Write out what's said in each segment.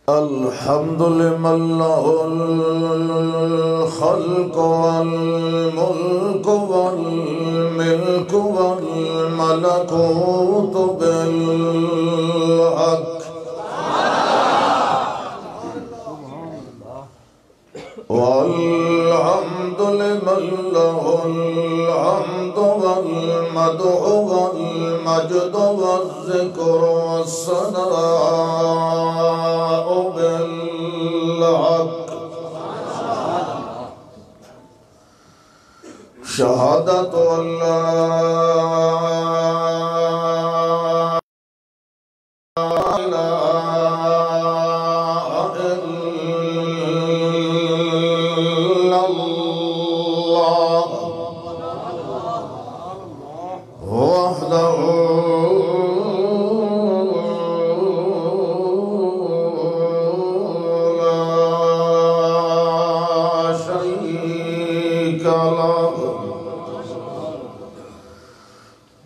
الحمد لمن له الخلق والملك والملك والملكوت بالحق والحمد لمن له الحمد والمدح والمجد والذكر والثناء بالحق شهادة أن لا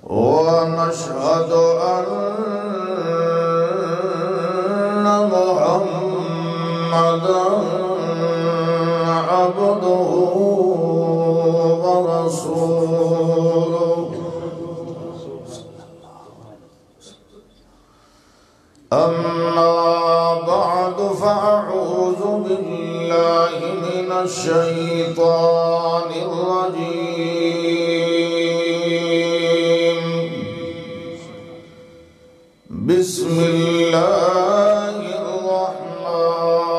ونشهد أن محمدًا عبده ورسوله أما بعد فأعوذ بالله من الشيطان الرجيم بسم الله الرحمن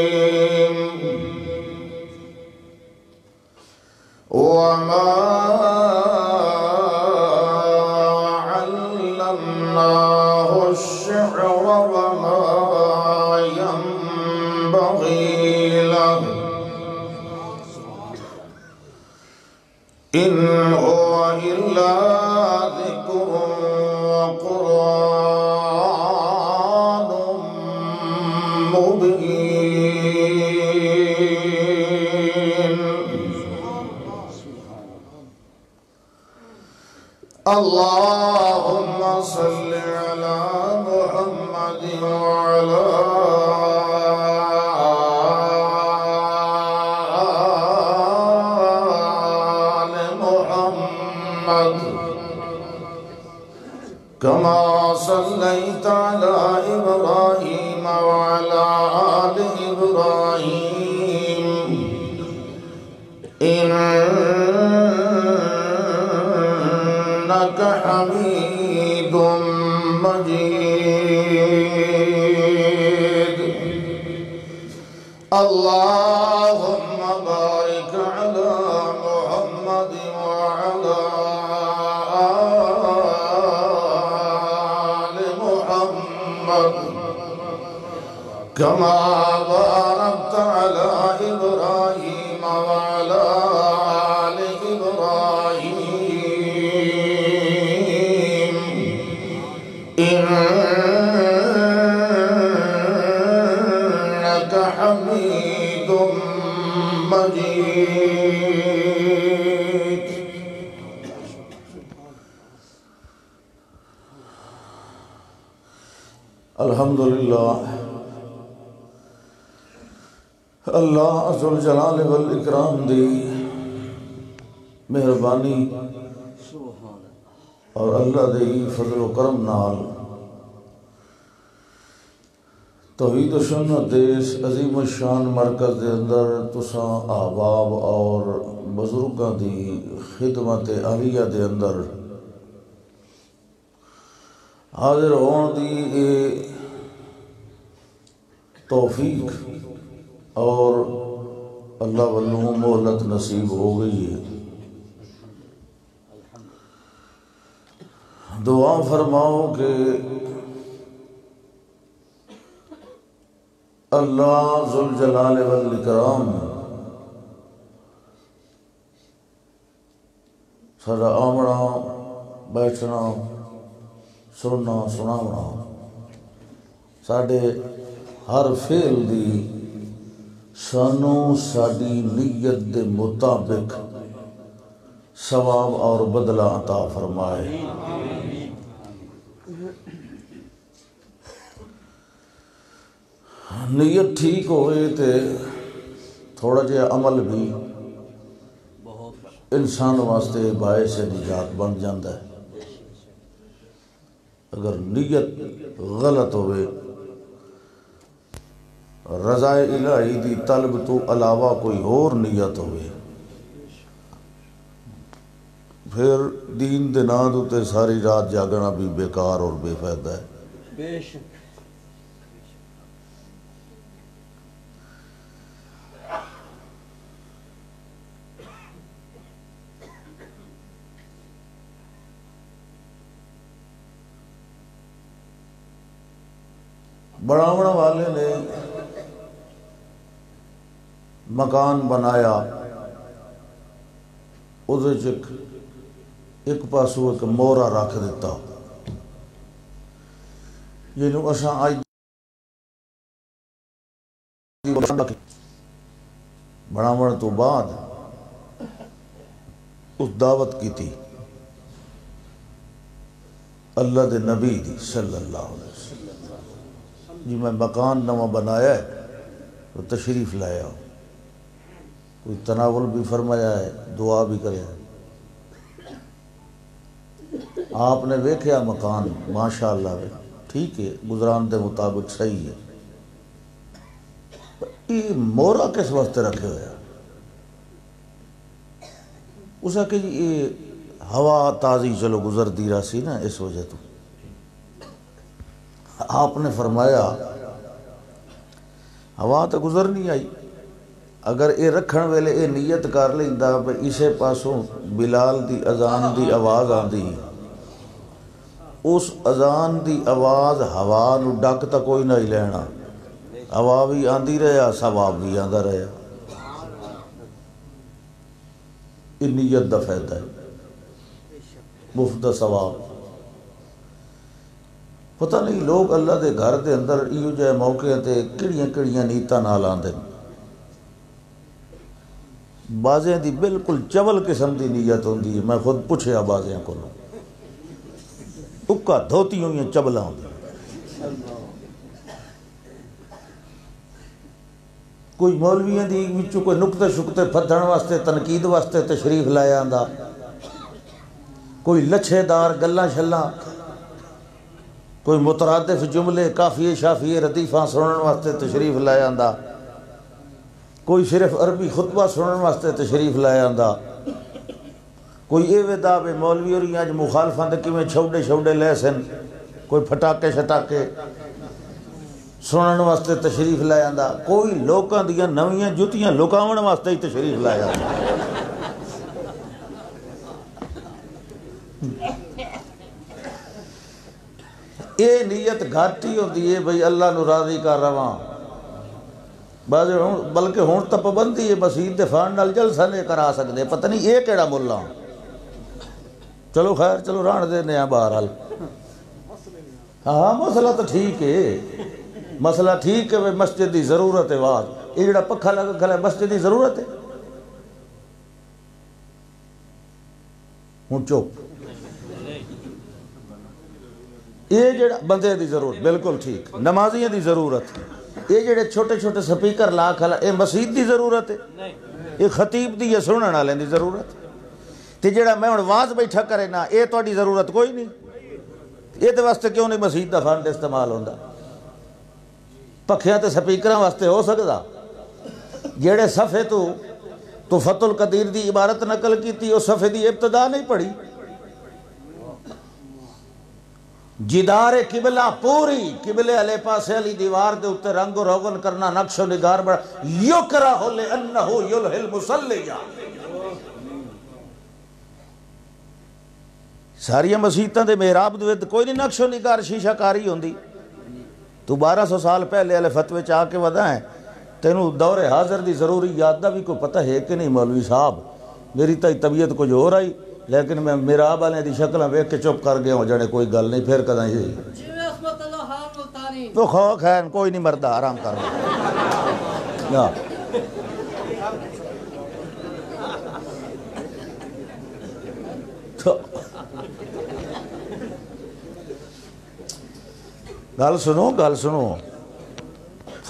الرحيم وما علمناه الشعر وما ينبغي له إن هو إلا ذكر وقرآن مبين اللهم صل على محمد وعلى كما صليت على إبراهيم وعلى آل إبراهيم إنك حميد مجيد اللهم بارك على محمد وعلى كما باركت على إبراهيم وعلى آل إبراهيم إنك حميد مجيد الحمدللہ اللہ ذوالجلال والاکرام دی مہربانی اور اللہ دی فضل و کرم نال توحید و سنت دے اس عظیم الشان مرکز دے اندر تساں احباب اور بزرگاں دی خدمت عالیہ دے اندر حاضر ہون دی توفیق اور اللہ والوں مہلت نصیب ہو گئی ہے دعا فرماؤ کہ اللہ ذوالجلال والاکرام سارا آمنا بیٹھنا سننا سناونا ساڈے ہر فعل دی سانو ساڈی نیت دے مطابق ثواب اور بدلہ عطا فرمائے نیت ٹھیک ہوئے تے تھوڑا جہا عمل بھی انسان واسطے باعث نجات بن جاتا ہے۔ اگر نیت غلط ہوئے، رضا الہی دی طلب تو علاوہ کوئی اور نیت ہوئے، پھر دین دے نام تے ساری رات جاگنا بھی بیکار اور بے فائدہ ہے۔ بے شک بناون والے نے مکان بنایا، اس ایک پاسو ایک مورا رکھ دیتا، جنہوں اساں آج بناون تو بعد اس دعوت کی تھی اللہ دے نبی دی صلی اللہ علیہ وسلم، جی میں مکان نواں بنایا ہے تو تشریف لایا ہوں، کوئی تناول بھی فرمایا ہے، دعا بھی کریا ہے۔ آپ نے ویکھیا مکان ماشاءاللہ ٹھیک ہے، گزران دے مطابق صحیح ہے، یہ مورا کس واسطے رکھے ہویا؟ اسا کہ یہ ہوا تازی چلو گزر دی رہا سی نا، اس وجہ تو آپ نے فرمایا ہوا تو گزر نہیں آئی، اگر اے رکھن ویلے اے نیت کر لیندا بھئی اسے پاسوں بلال دی اذان دی آواز آندی، اس اذان دی آواز ہوا نو ڈک تا کوئی نہیں لینا، ہوا بھی آندی رہا، ثواب بھی آندا رہا، یہ نیت دا فائدہ ہے، مفت دا ثواب۔ پتہ نہیں لوگ اللہ دے گھر دے اندر ایو جائے موقع تے کڑیاں نیتاں نال آندے، بازیں دی بالکل چول قسم دی نیت ہوندی ہے، میں خود پوچھیا بازیں کو اکا دھوتی ہوئی چبلا ہوندی، کوئی مولویاں دی وچوں کوئی نکتے شکتے پھدھن واسطے تنقید واسطے تشریف لائے آندا، کوئی لچھے دار گلاں شلاں، کوئی مترادف جملے کافیے شافیے ردیفاں سنن واسطے تشریف لائے آندا، کوئی صرف عربی خطبہ سنن واسطے تشریف لائے آندا، کوئی اے ودا بے مولوی اور آج مخالفاں دے کیویں چھوڑے لے سن، کوئی پھٹاکے شٹاکے سنن واسطے تشریف لائے آندا، کوئی لوکاں دیاں نویاں جتیاں لکاون واسطے ہی تشریف لائے آندا۔ اے نیت گھاٹی ہوتی ہے بھئی اللہ نو راضی کر رواں، بلکہ ہون تا پابندی ہے مسجد دے فان نال جلسہ نہیں کرا سکتے، پتہ نہیں یہ کیڑا مولا، چلو خیر چلو ران دے نیا بہرحال، ہاں مسئلہ تو ٹھیک ہے، مسئلہ ٹھیک ہے، مسجد دی ضرورت ہے، وہاں یہ جڑا پکھا لگا کھلا ہے مسجد دی ضرورت ہے، ہوں چوپ، یہ جڑا بندے دی ضرورت بالکل ٹھیک، نمازیاں دی ضرورت، یہ جڑے چھوٹے چھوٹے سپیکر لا کھلا یہ مسجد دی ضرورت ہے، یہ خطیب دی یا سنن والے دی ضرورت، تے جڑا میں ہن واز بیٹھا کرے نا یہ تہاڈی ضرورت کوئی نہیں، یہ تے واسطے کیوں نہیں مسجد دا فنڈ استعمال ہوندا، پکھیاں تے سپیکراں واسطے ہو سکدا، جڑے صفحے تو فتح القدیر دی عبارت نقل کیتی اس صفحے دی ابتدا نہیں پڑھی، جدار قبلہ پوری قبلے علیہ پاسے علی دیوار دے اتے رنگ و روغن کرنا نقش و نگار بڑا یکرہ لئنہو یلہ المصلیہ، ساریاں مسیحتاں دے محراب دے کوئی نہیں نقش و نگار شیشہ کاری ہوندی، تو 1200 سال پہلے علیہ فتوے چاہ کے ودا ہے، تینوں دور حاضر دی ضروری یاد دا بھی کوئی پتہ ہے کہ نہیں مولوی صاحب، میری تا طبیعت کچھ ہو رہی لیکن میں محراب والے دی شکلیں ویکھ کے چپ کر گیا ہوں، جڑے کوئی گل نہیں پھر کداں یہ تو خوک ہے کوئی نہیں مردہ آرام کر رہا گل سنو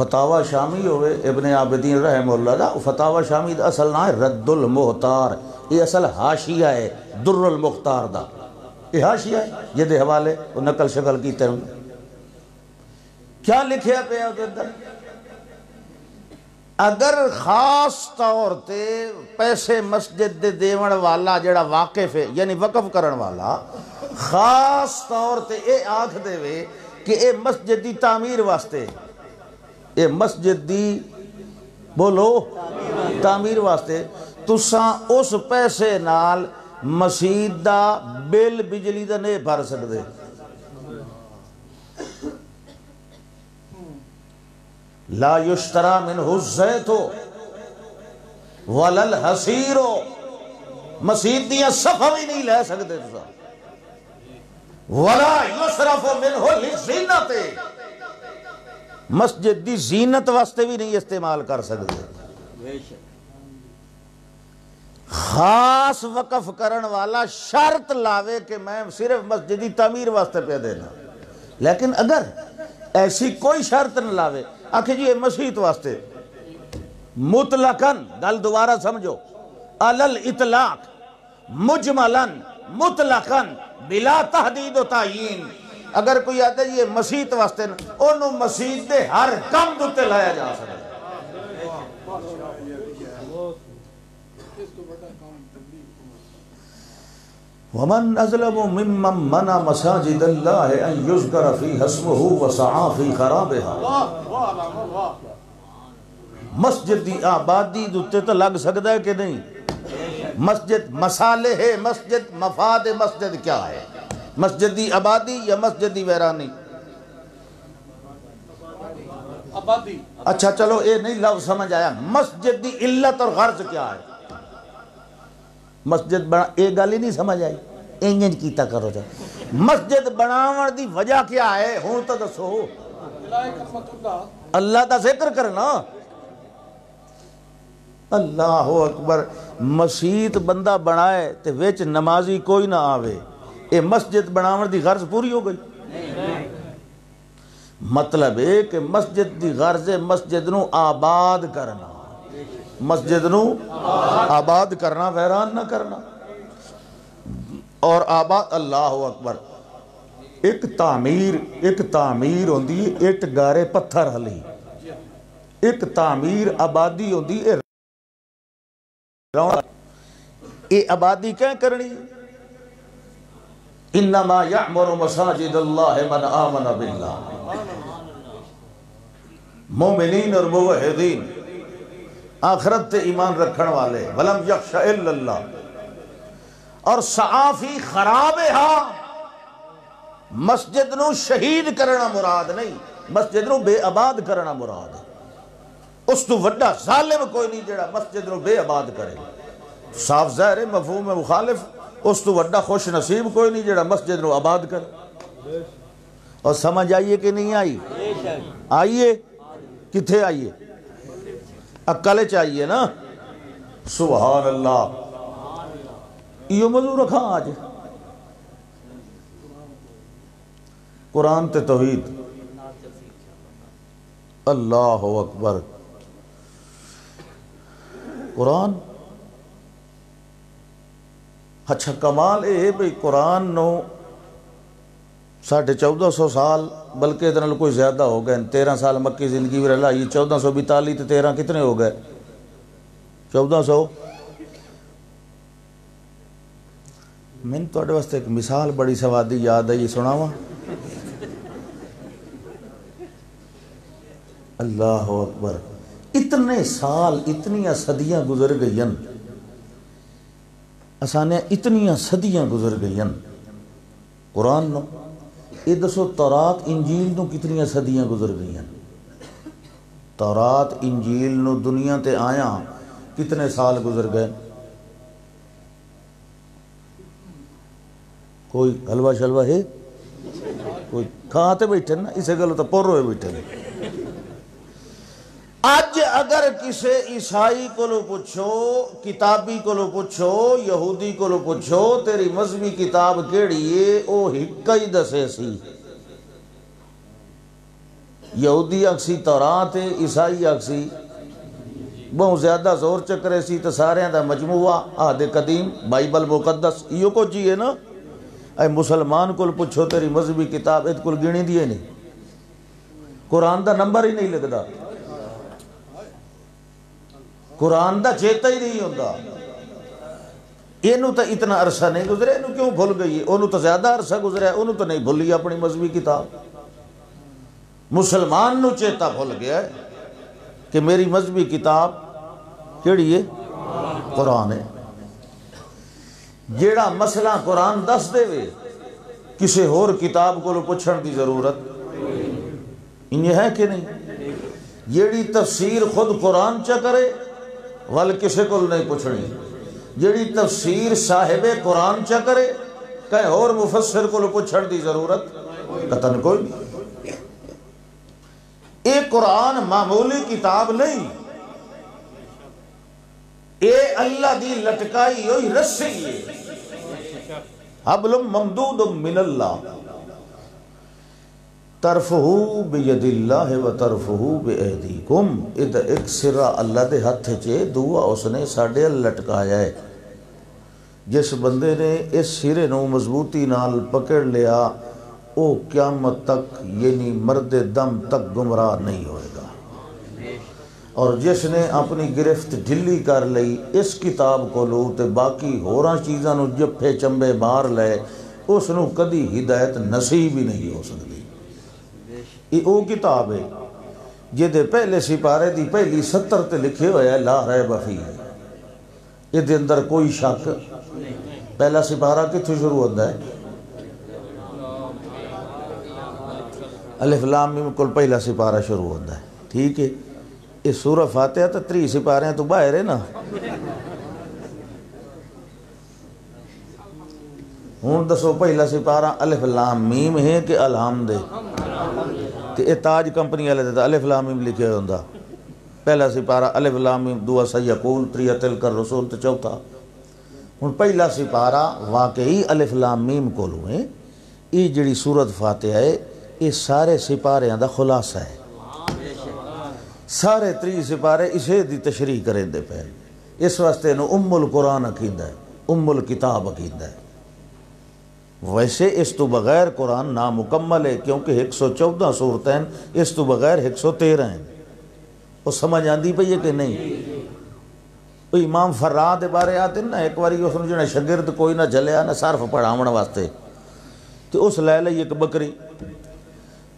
فتاوی شامی ہوئے ابن عابدین رحمہ اللہ دا فتاوی شامی دا اصل نہ ہے رد المختار، یہ اصل حاشیہ ہے در المختار دا، یہ حاشیہ ہے یہ دے حوالے وہ نقل شکل کیتے ہیں۔ کیا لکھے پہ اندر؟ اگر خاص طور تے پیسے مسجد دے دیون والا جڑا واقف ہے یعنی وقف کرن والا خاص طور تے اے آکھ دے وے کہ اے مسجد دی تعمیر واسطے، اے مسجد دی بولو تعمیر واسطے، تساں اس پیسے نال مسجد دا بل بجلی دا نہیں بھر سکدے۔ لا یشترا منہ الزیت ولا الحصیر، مسجد دیاں صفحہ بھی نہیں لے سکتے تساں، ولا یصرف منہ للزینت، مسجد دی زینت واسطے بھی نہیں استعمال کر سکتے۔ خاص وقف کرن والا شرط لاوے کہ میں صرف مسجد دی تعمیر واسطے پہ دینا، لیکن اگر ایسی کوئی شرط نہ لاوے آکھے جی یہ مسجد واسطے مطلقاً، گل دوبارہ سمجھو، علل اطلاق مجملاً مطلقاً بلا تحدید و تعیین، اگر کوئی آتا ہے یہ مسجد واسطے انہوں مسجد دے ہر کم دوتے لایا جا سکتا ہے۔ وَمَنْ أَظْلَمُ مِمَّنْ مَنَعَ مَسَاجِدَ اللَّهِ أَنْ يُذْكَرَ فِيهَا اسْمُهُ وَسَعَى فِي خَرَابِهَا۔ مسجد دی آبادی دوتے تو لگ سکتا ہے کہ نہیں؟ مسجد مصالح ہے مسجد، مفاد مسجد کیا ہے؟ مسجد دی آبادی یا مسجد دی ویرانی؟ آبادی۔ اچھا چلو اے نہیں لفظ سمجھ آیا، مسجد دی علت اور غرض کیا ہے؟ مسجد بنا ایک گالی نہیں سمجھ آئی، انجن کیتا کرو جائے، مسجد بناون دی وجہ کیا ہے؟ ہوں تو دسو، اللہ دا ذکر کرنا۔ اللہ اکبر، مسجد بندہ بنائے تے ویچ نمازی کوئی نہ آوے، اے مسجد بناون دی غرض پوری ہو گئی؟ مطلب ہے کہ مسجد دی غرض ہے مسجد نو آباد کرنا، مسجد نو آباد کرنا، ویران نہ کرنا۔ اور آباد، اللہ اکبر، ایک تعمیر ہوندی ہے اٹ گارے پتھر ہلی، ایک تعمیر آبادی ہوندی ہے اے آبادی کیا کرنی؟ انما یعمر مساجد اللہ من آمن باللہ، مومنین اور موحدین، آخرت تے ایمان رکھن والے، ولم یخش الا اللہ، اور سعی فی خرابہا، مسجد نو شہید کرنا مراد نہیں، مسجد نو بے آباد کرنا مراد ہے۔ اس تو وڈا ظالم کوئی نہیں جڑا مسجد نو بے آباد کرے، صاف ظاہر ہے مفہوم مخالف، اس تو وڈا خوش نصیب کوئی نہیں جڑا مسجد نو آباد کرے۔ اور سمجھ آئیے کہ نہیں آئی؟ آئیے، کتھے آئیے؟ عقل چاہیے نا، سبحان اللہ۔ یہ موضوع رکھا آج قرآن تے توحید، اللہ اکبر۔ قرآن اچھا کمال ہے بھئی قرآن نو 1450 سال بلکہ ادھر کوئی زیادہ ہو گئے، 13 سال مکی زندگی میں رہا، یہ 1442 تے 13 کتنے ہو گئے؟ 1400۔ میں نے تو واسطے ایک مثال بڑی سوادی یاد ہے، یہ سناواں؟ اللہ اکبر، اتنے سال اتنیاں صدیاں گزر گئیں، اسانے اتنیاں صدیاں گزر گئیں قرآن نو، یہ دسو تورات انجیل نو کتنیاں صدیاں گزر گئیں؟ تورات انجیل نو دنیا تے آیا کتنے سال گزر گئے؟ کوئی حلوہ شلوہ ہے؟ کوئی کھاتے بیٹھے نا، اسے گلو تو پر ہوئے بیٹھے۔ آج اگر کسے عیسائی کو لو پوچھو، کتابی کو لو پوچھو، یہودی کو لو پوچھو تیری مذہبی کتاب کیڑی ہے، او ہکا ہی دسے سی، یہودی اکسی تورات ہے، عیسائی اکسی بہت زیادہ زور چکرے سی تو سارے دا مجموعہ عہد قدیم بائبل مقدس یہ کو چیئے نا. اے مسلمان کل پوچھو تیری مذہبی کتاب ات کل گنی دیئے نہیں، قرآن دا نمبر ہی نہیں لگدا، قرآن دا چیتا ہی نہیں ہوندہ. اینو تا اتنا عرصہ نہیں گزرے، اینو کیوں بھول گئی ہے؟ انہوں تا زیادہ عرصہ گزرے، انہوں تا نہیں بھولی اپنی مذہبی کتاب. مسلمان نو چیتا بھول گیا ہے کہ میری مذہبی کتاب کیڑی ہے؟ قرآن ہے. جیڑا مسئلہ قرآن دس دے وے کسے اور کتاب کو لو پوچھن دی ضرورت انہیں ہے کہ نہیں؟ جیڑی تفسیر خود قرآن چا کرے وال کسے کو نہیں پوچھنی، جیڑی تفسیر صاحب قرآن چا کرے کہیں اور مفسر کو لو پوچھن دی ضرورت قطن کوئی نہیں. اے قرآن معمولی کتاب نہیں، اے اللہ دی لٹکائی ہوئی رسی ہے، حبل ممدود من اللہ طرفہو بید اللہ و طرفہو بایدیکم. ایک سرہ اللہ دے ہاتھ چے دعا اس نے ساڑھے لٹکایا ہے. جس بندے نے اس سرے نو مضبوطی نال پکڑ لیا او قیامت تک یعنی مرد دم تک گمراہ نہیں ہوئے گا. اور جس نے اپنی گرفت ڈھلی کر لئی اس کتاب کو لو تے باقی ہوراں چیزاں نو جپے چمبے مار لے اس نو کدی ہدایت نصیب ہی نہیں ہو سکتی. یہ او کتاب ہے جے دے پہلے سپارے دی پہلی 70 تے لکھے ہوئے ہے لا ریب فیہ، یہ دے اندر کوئی شک. پہلا سپارہ کتھوں شروع ہوتا ہے؟ الف لام میم کل پہلا سپارہ شروع ہوتا ہے. ٹھیک ہے، یہ سورہ فاتحہ تو 3 سپارے ہیں تو باہر ہے نا. ہون دسو پہلا سپارہ الف لام میم ہے کہ الحمد ہے؟ کہ یہ تاج کمپنی والے دیتا الف لام میم لکھے ہوندہ. پہلا سپارہ الف لام میم دعا سیقول تریہ تلک الرسول تو چوتھا. ہون پہلا سپارہ واقعی الف لام میم کو لوں ہیں. یہ جڑی سورت فاتحہ ہے یہ سارے سپارے دا خلاصہ ہے. سارے 3 سپارے اسے دی تشریح کریں دے پہلے. اس واسطے نو ام القرآن عقیدہ ہے، ام الکتاب عقیدہ ہے. ویسے اس تو بغیر قرآن نامکمل ہے کیونکہ 114 سورتیں اس تو بغیر 113 ہیں. وہ سمجھ آندی پئی ہے کہ نہیں؟ امام فرا دے بارے آتے نا ایک باری اس نے جنہیں شگرد کوئی نہ جلیا نہ صرف پڑھاون واسطے تو اس لے لئی ایک بکری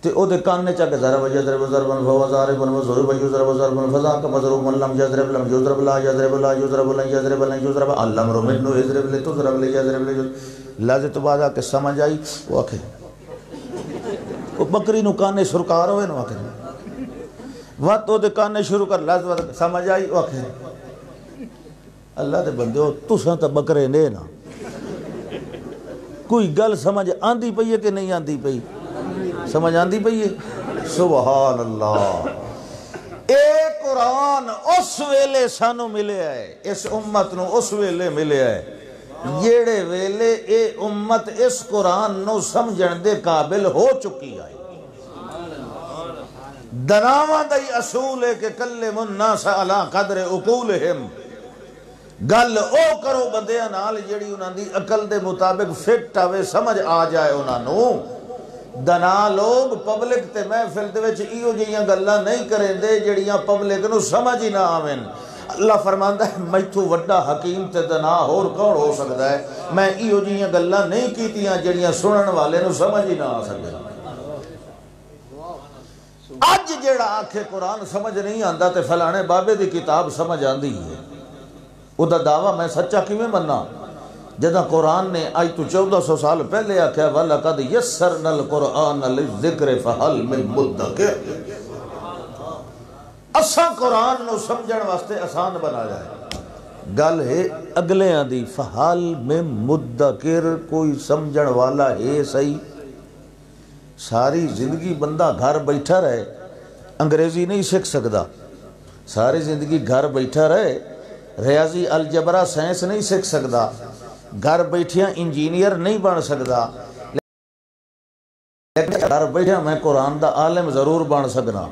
تے او دے کاننے چاکے ضرب یضرب ضربا فهو ضارب وضرب یضرب ضربا فذاك مضروب من لم يضرب لم يضرب لا يضرب لا يضرب لا يضرب لا يضرب الامر منه يضرب لتضرب لا يضرب لازم تو بعد آ کے سمجھ آئی وہ آکھے وہ بکری نو کاننے سرکار ہوئے نو آکھے وقت او دے کاننے شروع کر لازم سمجھ آئی وہ آکھے اللہ دے بندے ہو تساں تا بکرے نے نا کوئی گل سمجھ آندی پئی ہے کہ نہیں آندی پئی؟ سمجھ آندی پئی ہے؟ سبحان اللہ. اے قرآن اس ویلے سانو ملے ہے، اس امت نو اس ویلے ملے ہے جیڑے ویلے اے امت اس قرآن نو سمجھن دے قابل ہو چکی ہے. دناواں دائی اصول ہے کہ کلم الناس علی قدر عقولہم. گل او کرو بندیاں نال جیڑی انہاں دی عقل دے مطابق فٹ آوے سمجھ آ جائے انہاں نو. دنا لوگ پبلک تے محفل دے وچ ایو جیاں گلاں نہیں کریں دے جڑیاں پبلک نو سمجھ ہی نہ آویں. اللہ فرماندا ہے میتھوں وڈا حکیم تے دنا اور کون ہو سکدا ہے؟ میں ایو جیاں گلاں نہیں کیتیاں جڑیاں سنن والے نو سمجھ ہی نہ آ سکے. اج جیڑا آکھے قرآن سمجھ نہیں آندا تے فلانے بابے دی کتاب سمجھ آندی ہے او دا دعویٰ میں سچا کیویں مننا جدہ قرآن نے آج تو 1400 سال پہلے آکھا وَلَقَدْ يَسَّرْنَا الْقُرْآنَ لِلذِّكْرِ فَهَلْ مِن مُدَّكِرٍ. اساں قرآن نو سمجھن واسطے آسان بنا جائے. گل ہے اگلے آندی فَهَلْ مِن مُدَّكِرٍ کوئی سمجھن والا ہے صحیح. ساری زندگی بندہ گھر بیٹھا رہے انگریزی نہیں سکھ سکدا، ساری زندگی گھر بیٹھا رہے ریاضی الجبرا سائنس نہیں سکھ سکدا، گھر بیٹھیاں انجینئر نہیں بن سکدا، لیکن گھر گھر بیٹھا میں قرآن دا عالم ضرور بن سکنا،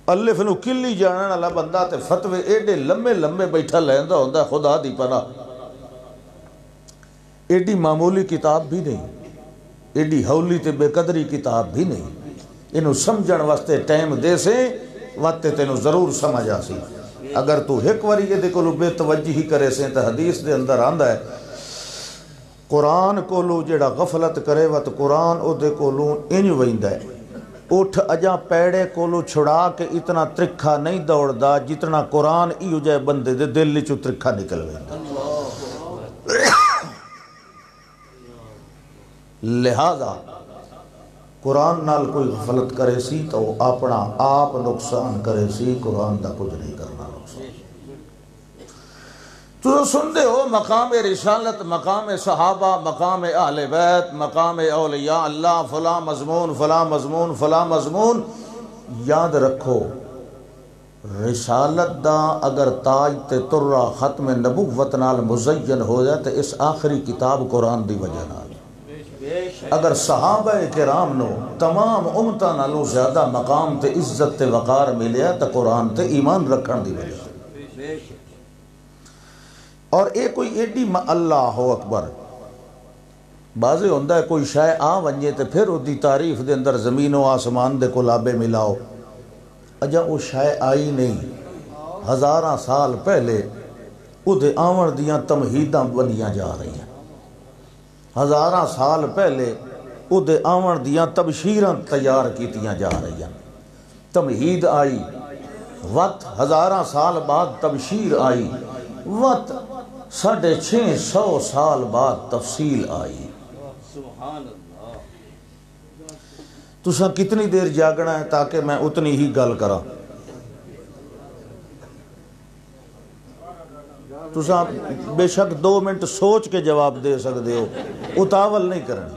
الف نو کلی جانن والا بندہ تے فتوے ایڈے لمبے لمبے بیٹھا لیندا ہوندا، خدا دی پناہ ایڈی معمولی کتاب بھی نہیں، ایڈی ہولی تے بے قدری کتاب بھی نہیں، انہوں سمجھن واسطے ٹائم دے سے وقت تینوں ضرور سمجھ آسی۔ اگر تو ایک واری یہ دے کولو بے توجہی کرے سے تو حدیث دے اندر آندا ہے قرآن کولو جڑا غفلت کرے وقت قرآن او دے کولو انج ویندا ہے، اٹھ اجا پیڑے کولو چھڑا کے اتنا ترکھا نہیں دوڑ دا جتنا قرآن ایو جائے بندے دے دل چو ترکھا نکل ویندا۔ لہذا قرآن نال کوئی غفلت کرے سی تو اپنا آپ نقصان کرے سی، قرآن دا کچھ نہیں کرنا نقصان۔ تو سن دے ہو مقام رسالت، مقام صحابہ، مقام اہل بیت، مقام اولیاء اللہ، فلاں مضمون فلاں مضمون فلاں مضمون، یاد رکھو رسالت دا اگر تاج تے ترہ ختم نبوت نال مزین ہو جائے تو اس آخری کتاب قرآن دی وجہ نال، اگر صحابہ کرام نو تمام امتاں نالوں زیادہ مقام تے عزت تے وقار ملیا تو قرآن تے ایمان رکھن دی وجہ۔ اور اے کوئی ایڈی اللہ اکبر بازے ہوندہ ہے کوئی شے آ ونجے تے پھر دی تعریف دے اندر زمین و آسمان دے کلابے ملاؤ، اجا وہ شے آئی نہیں، ہزاراں سال پہلے او دے آون دیاں تمہیداں بنیاں جا رہی ہیں، ہزاراں سال پہلے او دے آون دیاں تبشیراں تیار کیتیاں جا رہی ہیں، تمہید آئی، وقت ہزاراں سال بعد تبشیر آئی، وقت 650 سال بعد تفصیل آئی۔ تساں کتنی دیر جاگنا ہے تاکہ میں اتنی ہی گل کراں؟ تساں بے شک 2 منٹ سوچ کے جواب دے سکتے ہو، اتاول نہیں کرنا۔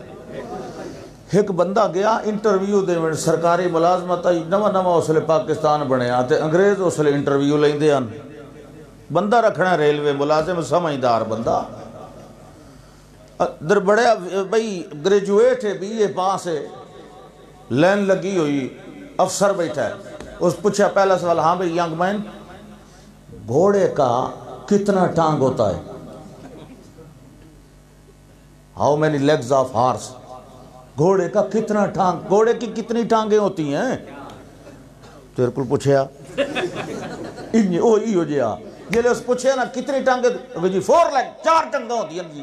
ایک بندہ گیا انٹرویو دے میں سرکاری ملازمت آئی، نواں اس لئے پاکستان بنے آتے انگریز اس لئے انٹرویو لیں دے آن، بندہ رکھنا ریلوے ملازم سمجھدار بندہ در بڑے بھئی گریجویٹ ہے بی اے پاس ہے، لین لگی ہوئی افسر بیٹھا ہے، اس پوچھا پہلا سوال، ہاں بھئی ینگ مین گھوڑے کا کتنا ٹانگ ہوتا ہے؟ How many legs of horse, گھوڑے کا کتنا ٹانگ، گھوڑے کی کتنی ٹانگیں ہوتی ہیں؟ تیرے کل پوچھیا او جیا جیلے اس پوچھے نا کتنی ٹانگیں، جی 4 لیگ 4 ٹانگیں ہوتی ہیں جی،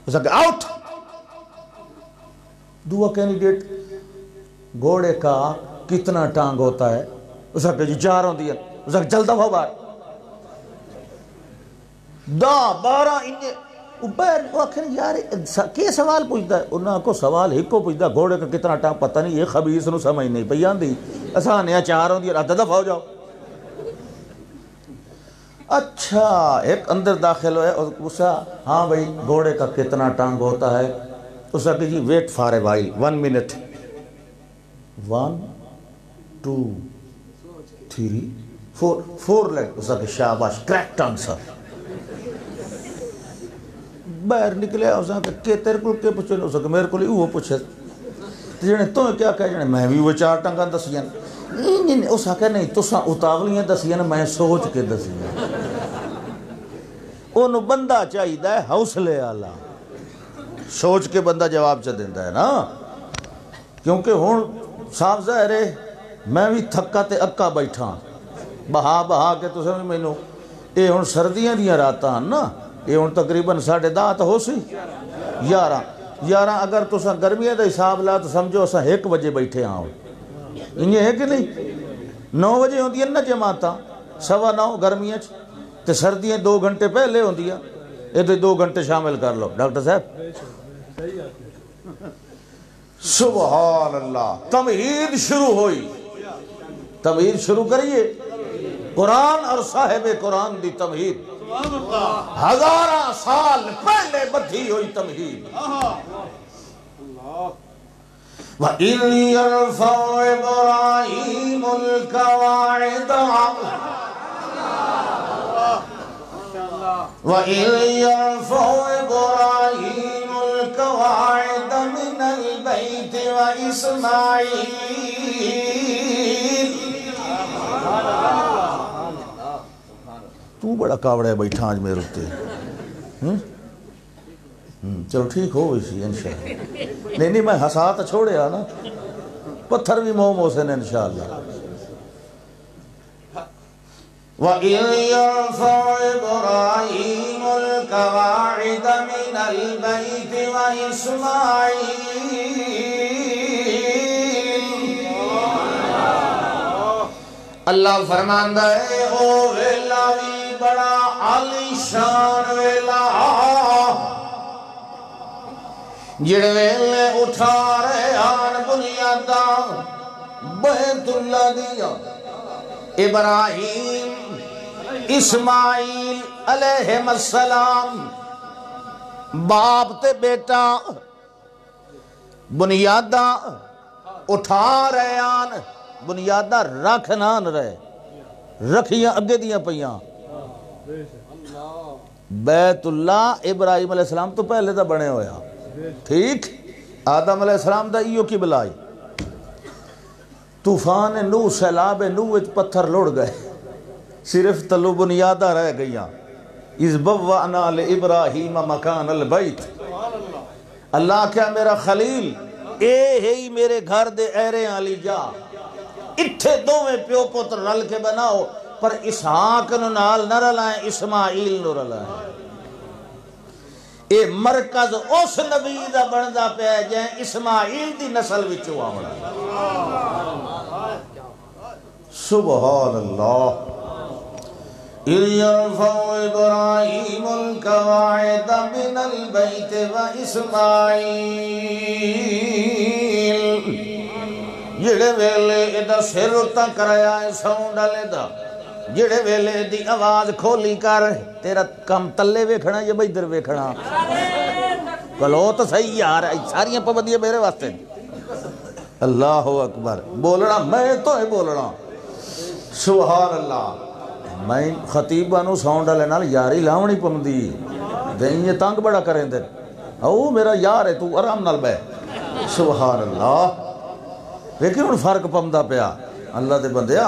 اس نے کہا آؤٹ۔ دوسرا کینڈیڈیٹ گھوڑے کا کتنا ٹانگ ہوتا ہے؟ اس نے کہا جی 4 ہوتی ہیں، اس نے کہا چلتا ہو باہر 12 انجے اوپر وہ آخر یار کیا سوال پوچھتا ہے؟ انہوں کو سوال ایک کو پوچھتا گھوڑے کا کتنا ٹانگ، پتہ نہیں یہ خبیث نو سمجھ نہیں پئی آندی، آسان ہے 4 ہوتی ہے، دفع ہو جاؤ۔ اچھا ایک اندر داخل ہوئے اور پوچھا ہاں بھئی گھوڑے کا کتنا ٹانگ ہوتا ہے؟ اس نے کہا جی wait for a while 1 minute 1 2 3 4 لیگ، اس نے کہا شاباش کریکٹ آنسر۔ باہر نکلے اس نے کہا کہ تیرے کو کیا پوچھے؟ اس نے کہا میرے کو لیے وہ پوچھے جنے تو کیا کہا جنے میں بھی وہ 4 ٹانگاں دسیاں، اس نے کہا نہیں تساں اتاولیاں دسیاں میں سوچ کے دسیاں۔ انہوں بندہ چاہیدہ ہے حوصلے آلہ، سوچ کے بندہ جواب چا دیندہ ہے نا، کیونکہ ہون صاف ظاہر ہے میں بھی تھکا تے اکا بیٹھا بہا کے تو سمجھ میں نو اے ہون سردیاں دیاں راتا نا، اے ہون تقریباً 10:30 تو ہو سی 11 اگر تو سا گرمیاں دا حساب لا تو سمجھو اسا 1 بجے بیٹھے آؤں، انہیں ہے کہ نہیں 9 بجے ہوندی ہے نا جماعتاں 9:15 گرمیاں تے سردیاں 2 گھنٹے پہلے ہوندی ہے، یہ تو 2 گھنٹے شامل کر لو ڈاکٹر صاحب۔ سبحان اللہ، تمہید شروع ہوئی، تمہید شروع کریے، قرآن اور صاحب قرآن دی تمہید 1000 سال پہلے بدھی ہوئی تمہید۔ وَإِذْ يَرْفَعُ إِبْرَاهِيمُ الْقَوَاعِدَ وَإِذْ يَرْفَعُ إِبْرَاهِيمُ الْقَوَاعِدَ وإسماعيل. تو بڑا کاوڑا ہے بیٹھا آج میرے ہوتے چلو ٹھیک ہو اسی انشاءاللہ. نہیں میں ہسات چھوڑے نا پتھر بھی موم ہو سن انشاءاللہ. وَإِذْ يَرْفَعُ إِبْرَاهِيمُ الْقَوَاعِدَ مِنَ الْبَيْتِ وَإِسْمَاعِيلُ. اللہ فرماندہ ہے او ویلا بھی بڑا عالی شان ویلا جڑے ویلے اٹھا رہے آن بنیاداں بیت اللہ دیا ابراہیم اسماعیل علیہ السلام باپ تے بیٹا بنیاداں اٹھا رہے آن بنیاداں رکھ نان رہے رکھیاں اگے دیاں پئیاں. بیت اللہ ابراہیم علیہ السلام تو پہلے دا بنے ہویا ٹھیک. آدم علیہ السلام دا ایو کی بلائی طوفان نو سیلاب نو وچ پتھر لڑ گئے صرف تلو بنیادہ رہ گئیاں. اِذْ بَوَّأْنَا لِإِبْرَاهِيمَ مَكَانَ الْبَيْتِ. اللہ کیا میرا خلیل اے ہی میرے گھر دے ایرے آلی جا اتھے دو میں پیو پتر رل کے بناؤ پر اسحاق نو نال نہ رلائیں اسماعیل نو رلائیں. اے مرکز اس نبی دا بندا پہ جائیں اسماعیل دی نسل وچو آوڑا. سبحان اللہ. اِذْ يَرْفَعُ إِبْرَاهِيمُ الْقَوَاعِدَ مِنَ الْبَيْتِ وَإِسْمَاعِيلُ. جڑے ویلے ادھا سر اتا کرایا ہے ساؤنڈ آلے دا جڑے ویلے دی آواز کھولی کر تیرا کم تلے ویکھنا یا بیدر ویکھنا کلو تو صحیح یار ساریاں پابندیاں میرے واسطے. اللہ اکبر بولنا میں تو ہے بولنا. سبحان اللہ. میں خطیبانو ساؤنڈ آلے نال یاری لاؤنی پمدی دیں یہ تانگ بڑا کریں دیں او میرا یار ہے تو آرام نال بے. سبحان اللہ. لیکن ان فرق پمدہ پیا اللہ دے بندیا.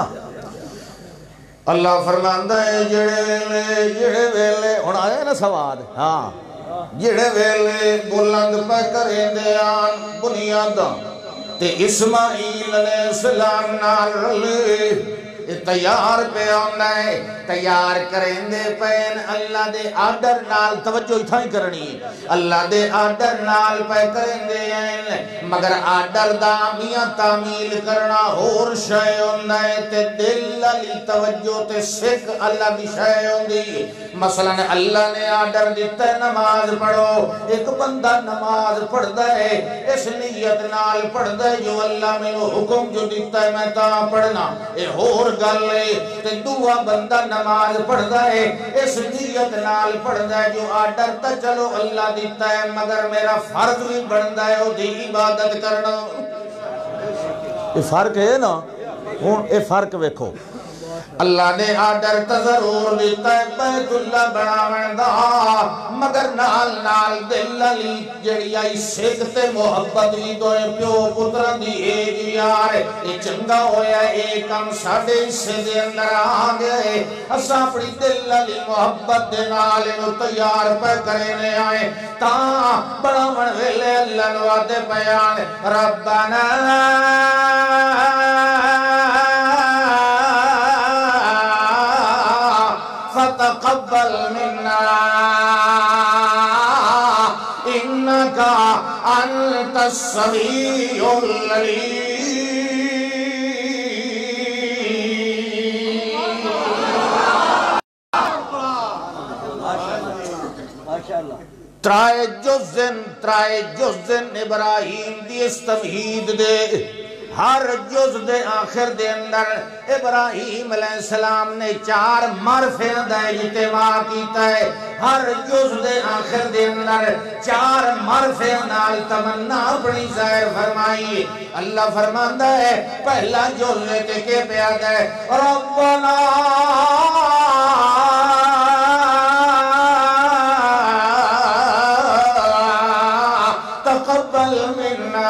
اللہ فرماندہ ہے جڑے ویلے ہون آئے نا سواد ہاں جڑے ویلے بلند پہ کریں دے آن بنیاداں تے اسماعیل علیہ السلام نال رلے تیار پہ آنا ہے تیار کریں دے پین اللہ دے آڈر نال توجہ ہی کرنی اللہ دے آڈر نال پہ کریں دے ہیں مگر آڈر دا میاں تعمیل کرنا اور شے ہوندہ ہے تے دل علی توجہ تے سکھ اللہ دی شے ہوندی. مثلا اللہ نے آڈر دیتا ہے نماز پڑھو ایک بندہ نماز پڑھ دے اس نیت نال پڑھ دے جو اللہ میں حکم جو دیتا ہے میں تا پڑھنا اے اور گل لے تے دعا بندہ نماز پڑھ دے اس نیت نال پڑھ دے جو آڈر تا چلو اللہ دیتا ہے مگر میرا فرض بھی بڑھ دے او دی عبادت کرنا. یہ فرق ہے نا ہون اے فرق ویکھو اللہ نے آڈر تا ضرور دیتا ہے بیت اللہ بناون دا مگر نال نال دل علی جڑی آئی سکتے محبت بھی دوئے پیو پتران دی ایک یار اے چنگا ہویا ایک ہم ساڑھے سے دے اندر آگئے اسا اپنی دل علی محبت دے نال انو تیار پہ کرنے آئے تا بناون ویلے اللہ نوادے بیان ربنا فتقبل منا إنك أنت السميع العليم. ترائے جزن ابراہیم دی استمہید دے ہر جز دے آخر دے اندر ابراہیم علیہ السلام نے 4 معرفیں دا اجتماع کیتا ہے ہر جز دے آخر دے اندر 4 معرفیں نال تمنا اپنی ظاہر فرمائی. اللہ فرماندہ ہے پہلا جز تے کے پیاد ہے ربنا تقبل منا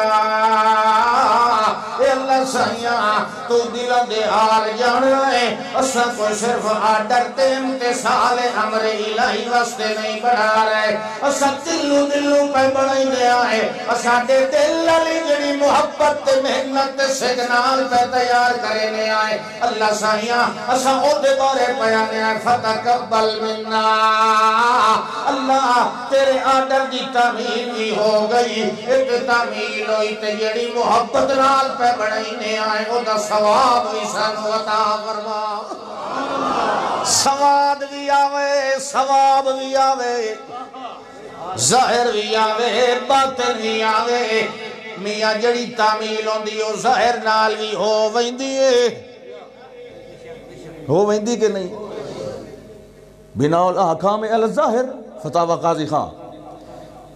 حال جاننا ہے اسا کوئی صرف آرڈر تے امتثال امر الہی واسطے نہیں بنا رہے اسا دلوں پہ بڑھائی دیا ہے اسا دے دل علی جڑی محبت تے محنت تے سگنال پہ تیار کرنے آئے اللہ سائیاں اسا او دے بارے بیانے آئے فتقبل منا اللہ تیرے آرڈر دی تعمیل بھی ہو گئی ایک تعمیل ہوئی تے جڑی محبت نال پہ بڑھائینے آئے او دا ثواب بھی سانو عطا فرما سواد بھی آوے ظاہر بھی آوے باطن بھی آوے میاں جڑی تعمیل ہوندی او ظاہر نال بھی ہو ویندی کہ نہیں بنا الاحکام علی الظاہر فتاوی قاضی خان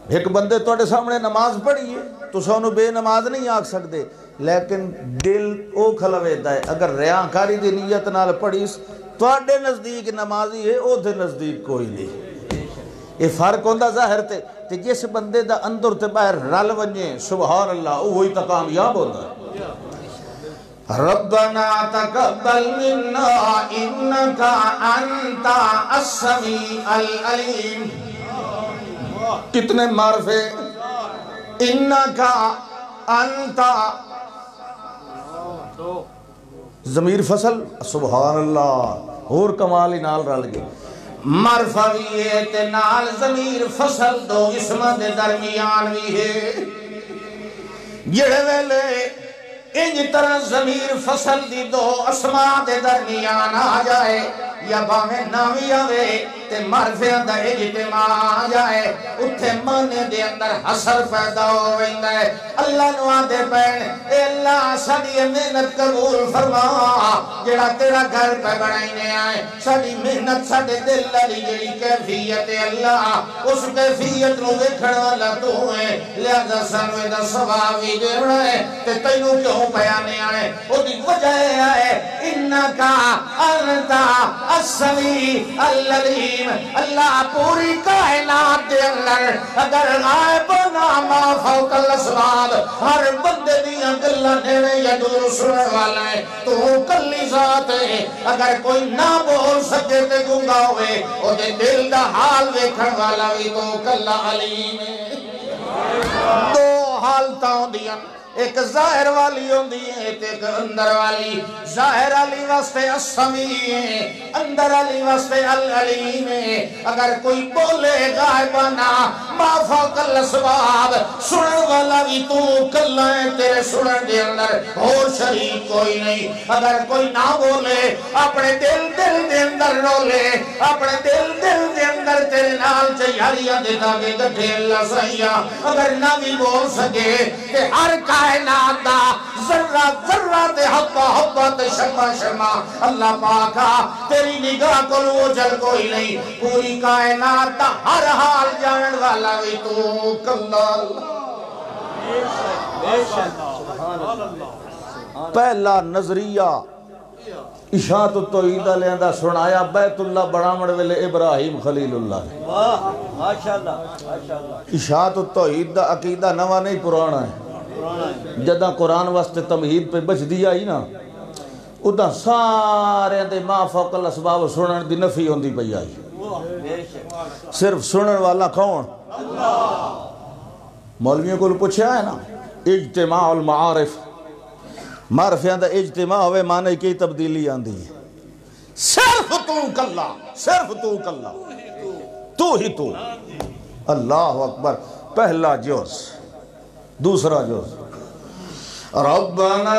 ایک بندے توڑے سامنے نماز پڑھی ہے تو سانو بے نماز نہیں آکھ سکتے لیکن دل او کھلویدہ ہے اگر ریاکاری دی نیت نال پڑھیس توڑے نزدیک نمازی ہے او دے نزدیک کوئی نہیں یہ فرق ہوندہ ظاہر تے جس بندے دا اندر تے باہر رل ونجے سبحان اللہ وہی تا کامیاب ہوندہ ہے ربنا تقبل منا انکا انتا السمیع العلیم کتنے معرفے انکا انتا ضمیر فصل سبحان اللہ اور کمالی نال رل گئے معرفہ بھی ہے تے نال ضمیر فصل دو اسمہ دے درمیان بھی ہے جڑے ویلے انج طرح ضمیر فصل دی دو اسماء دے درمیان آ جائے یا باویں ناوی آوے تے معرفیاں دا اجتماع آ جائے اتھے مانے دے اندر حسر پیدا ہو ویندہ ہے اللہ نوہ دے پین اے اللہ ساڑی محنت قبول فرما جڑا تیرا گھر پہ بڑھائینے آئے ساڑی محنت ساڑے دل علی جڑی کیفیت اللہ اس کیفیت نو دیکھن والا تو ہے لہذا سنوے دا ثوابی دے بڑھائے تے تینو کیوں بیانے آئے او دی وجہ ہے انکا انتا السمیع العلیم اللہ پوری کائنات دے اندر اگر غائب ناما فوق الاسباب ہر بندے دیا گلہ نیوے یا دور سنے والا ہے تو کلی ذات ہے اگر کوئی نہ بول سکے تے گنگا ہوئے او دے دل دا حال ویکھن والا بھی تو کلہ علیم ہے دو حالتاں دیاں ایک ظاہر والی ہوندی ہے ایک اندر والی ظاہر علی واسطے السمیع ہے اندر علی واسطے العلیم ہے اگر کوئی بولے غائبانہ ما فوق الاسباب سنن والا بھی تو کلہ ہے تیرے سنن دے اندر اور شریک کوئی نہیں اگر کوئی نہ بولے اپنے دل دے اندر رولے اپنے دل دے اندر تیرے نال چیاریاں دے داگے گٹھے اللہ سہیاں اگر نہ بھی بول سکے کہ ہر کائنات دا ذرہ دے حبہ تے شمع اللہ پاکا تیری نگاہ کو اوجھل کوئی نہیں پوری کائنات دا ہر حال جانن والا بھی تو کلال پہلا نظریہ اشاعت التوحید علیہ دا سنایا بیت اللہ بڑامڑ ویلے ابراہیم خلیل اللہ اشاعت التوحید دا عقیدہ نوہ نہیں پرانا ہے جدہ قرآن واسطے تمہید پہ بچ دیا ہی نا ادھا سارے دے ما فوق الاسباب سنن دی نفی ہوندی پئی آئی صرف سنن والا کون مولویوں کو پوچھا ہے نا اجتماع المعارف معرفیاں دا اجتماع ہوئے معنی کی تبدیلی آندی ہے صرف تو کلہ تو ہی تو اللہ اکبر پہلا جوز دوسرا جوز ربنا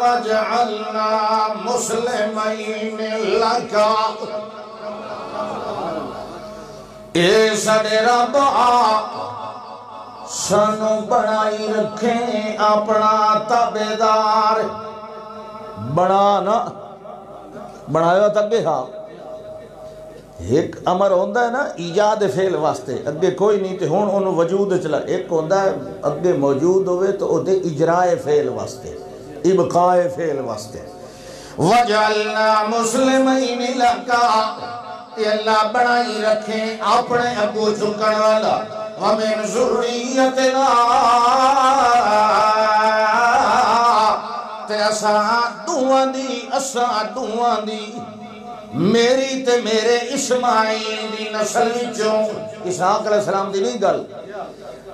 وجعلنا مسلمین لکا اے سڑے رب سنو بڑائی رکھیں اپنا تابعدار بنایا تبے ہاں ایک امر ہوندہ ہے نا ایجاد فعل واسطے اگے کوئی نہیں تے ہون انہوں وجود چلا ایک ہوندہ ہے اگے موجود ہوئے تو او دے اجرائے فعل واسطے ابقاء فعل واسطے وجعلنا مسلمین لکا کہ اللہ بڑائی رکھیں اپنے ابو جھکن والا ومن ذریتنا تے اساں دعاں دی میری تے میرے اسماعیل دی نسل وچوں اسحاق علیہ السلام دی نہیں گل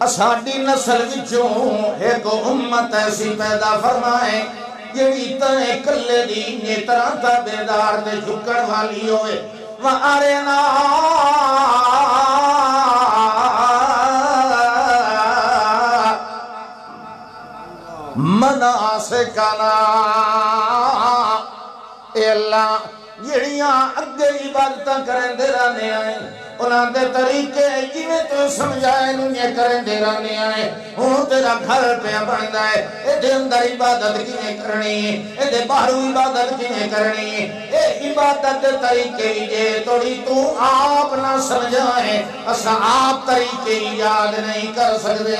اساڈی نسل وچوں ایک امت ایسی پیدا فرمائے جیڑی تے کلے دی نیتراں تابعدار تے جھکن والی ہوئے وَأَرِنَا مناسکنا اے اللہ جڑیاں اگے عبادتاں کریں دے رہنے آئے انہاں دے طریقے جیویں تو سمجھائے نویں کریں دے رہنے آئے ہوں تیرا گھر پہ بندا ہے اے دے اندر عبادت کیویں کرنی اے دے باہروں عبادت کیویں کرنی اے عبادت دے طریقے جے توڑی تو آپ نہ سمجھائے اساں آپ طریقے یاد نہیں کر سکدے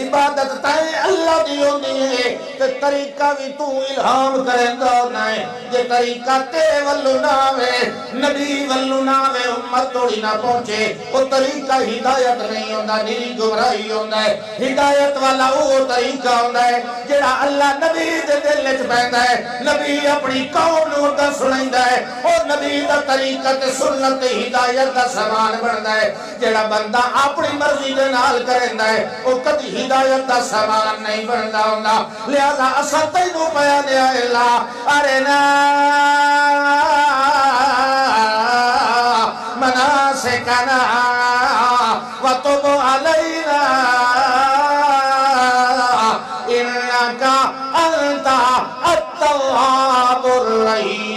عبادت تے اللہ دی ہوندی ہے تے طریقہ بھی تو الہام کریندا ہونا ہے جے طریقہ تیرے ولو نہ آوے نبی ولو نہ آوے امت توڑی نہ پہنچے وہ طریقہ ہدایت نہیں ہوندہ نیری گمراہی ہوندہ ہے ہدایت والا وہ طریقہ ہوندہ ہے جڑا اللہ نبی دے دل وچ پیندا ہے نبی اپنی قوم نوں دا سنائندا ہے اور نبی دا طریقہ تے سنت ہدایت دا سامان بندا ہے جڑا بندہ اپنی مرضی دے نال کریندا ہے وہ کدی ہدایت دا سامان نہیں بندا ہوندا لہذا اساں تینوں بیان اے اللہ ارنا مناسکنا وتب علینا انکا انت التواب الرحیم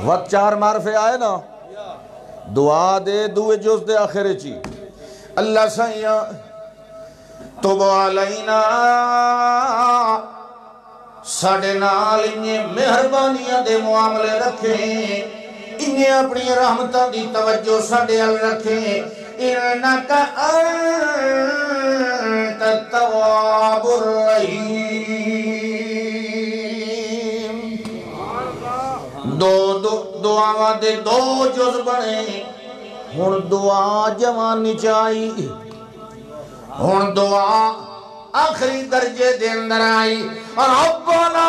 وقت چار معرفے آئے نا دعا دے دوے جز دے آخر چی اللہ سیاں تب علینا ساڑے نال انہیں مہربانیاں دے معاملے رکھیں انہیں اپنی رحمتاں دی توجہ ساڑے ال رکھیں انکا انت التواب الرحیم دعا دے دو جز بنے ہن دعا جوانی چاہی ہن دعا آخری درجے دے اندر آئی ربنا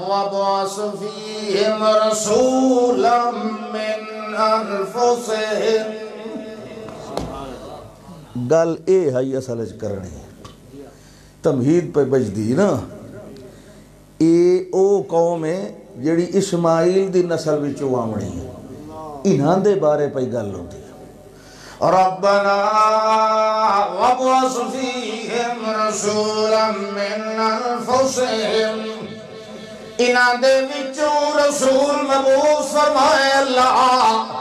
وابعث فیہم رسولا من انفسہم گل اے ہے اصل کرنی تمہید پہ بجدی نا اے او قوم ہے جڑی اسماعیل دی نسل وچوں آمنی ہے انہاں دے بارے پہ گل ہوتی ہے ربنا وابعث فیہم رسولا من انفسہم انہاں دے وچوں رسول مبعوث فرمائے اللہ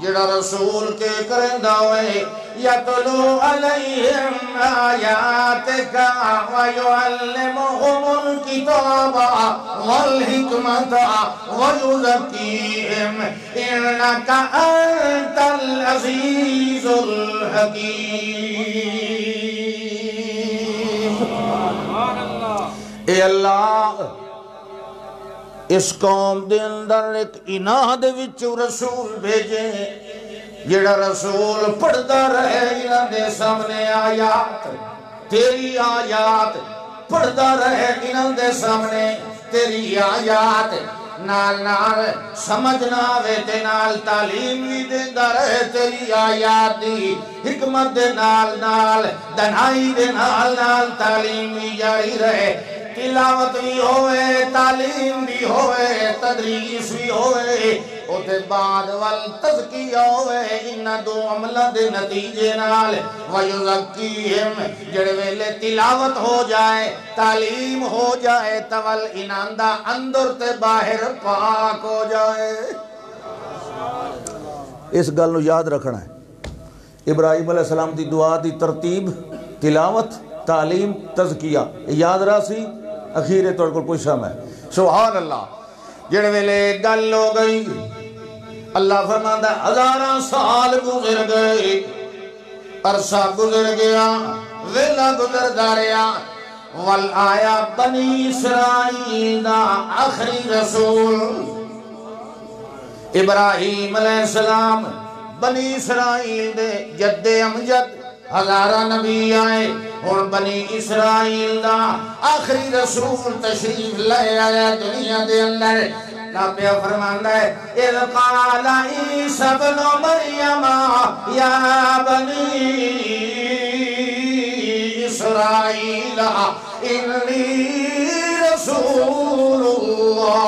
جڑا رسول کے کرندہ ہوئے یتلو علیہم آیاتک ویعلمہم الکتاب والحکمت ویزکیہم انک انت العزیز الحکیم اے اللہ اس قوم دے اندر ایک اناہ دے وچوں رسول بھیجے جڑا رسول پڑھدا رہے انہاں دے سامنے آیات تیری آیات پڑھدا رہے انہاں دے سامنے تیری آیات نال نال سمجھنا وے تے نال تعلیم بھی دیندا رہے تیری آیات دی حکمت دے نال نال دنائی دے نال نال تعلیم بھی جاری رہے تلاوت بھی ہوئے تعلیم بھی ہوئے تدریس بھی ہوئے اوتے بعد والتزکیہ ہوئے انہاں دو عملہ دے نتیجے نال ویزکیہم جڑے ویلے تلاوت ہو جائے تعلیم ہو جائے تول انہاں دا اندر تے باہر پاک ہو جائے اس گل نو یاد رکھنا ہے ابراہیم علیہ السلام دی دعا دی ترتیب تلاوت تعلیم تزکیہ یاد رہا سی اخیرے توڑ کو پوچھا میں سبحان اللہ جڑے ویلے گل ہو گئی اللہ فرماتا ہزاراں سال گزر گئے عرصہ گزر گیا ویلا گزر داریا والآیا بنی اسرائیل دا آخری رسول ابراہیم علیہ السلام بنی اسرائیل دے جد امجد ہزارہ نبی آئے اور بنی اسرائیل دا آخری رسول تشریف لے آیا دنیا دے اندر پیا فرماندہ ہے اِذْ قَالَ عِیسَى ابْنُ مَرْیَمَ یا بنی اسرائیل انی رسول اللہ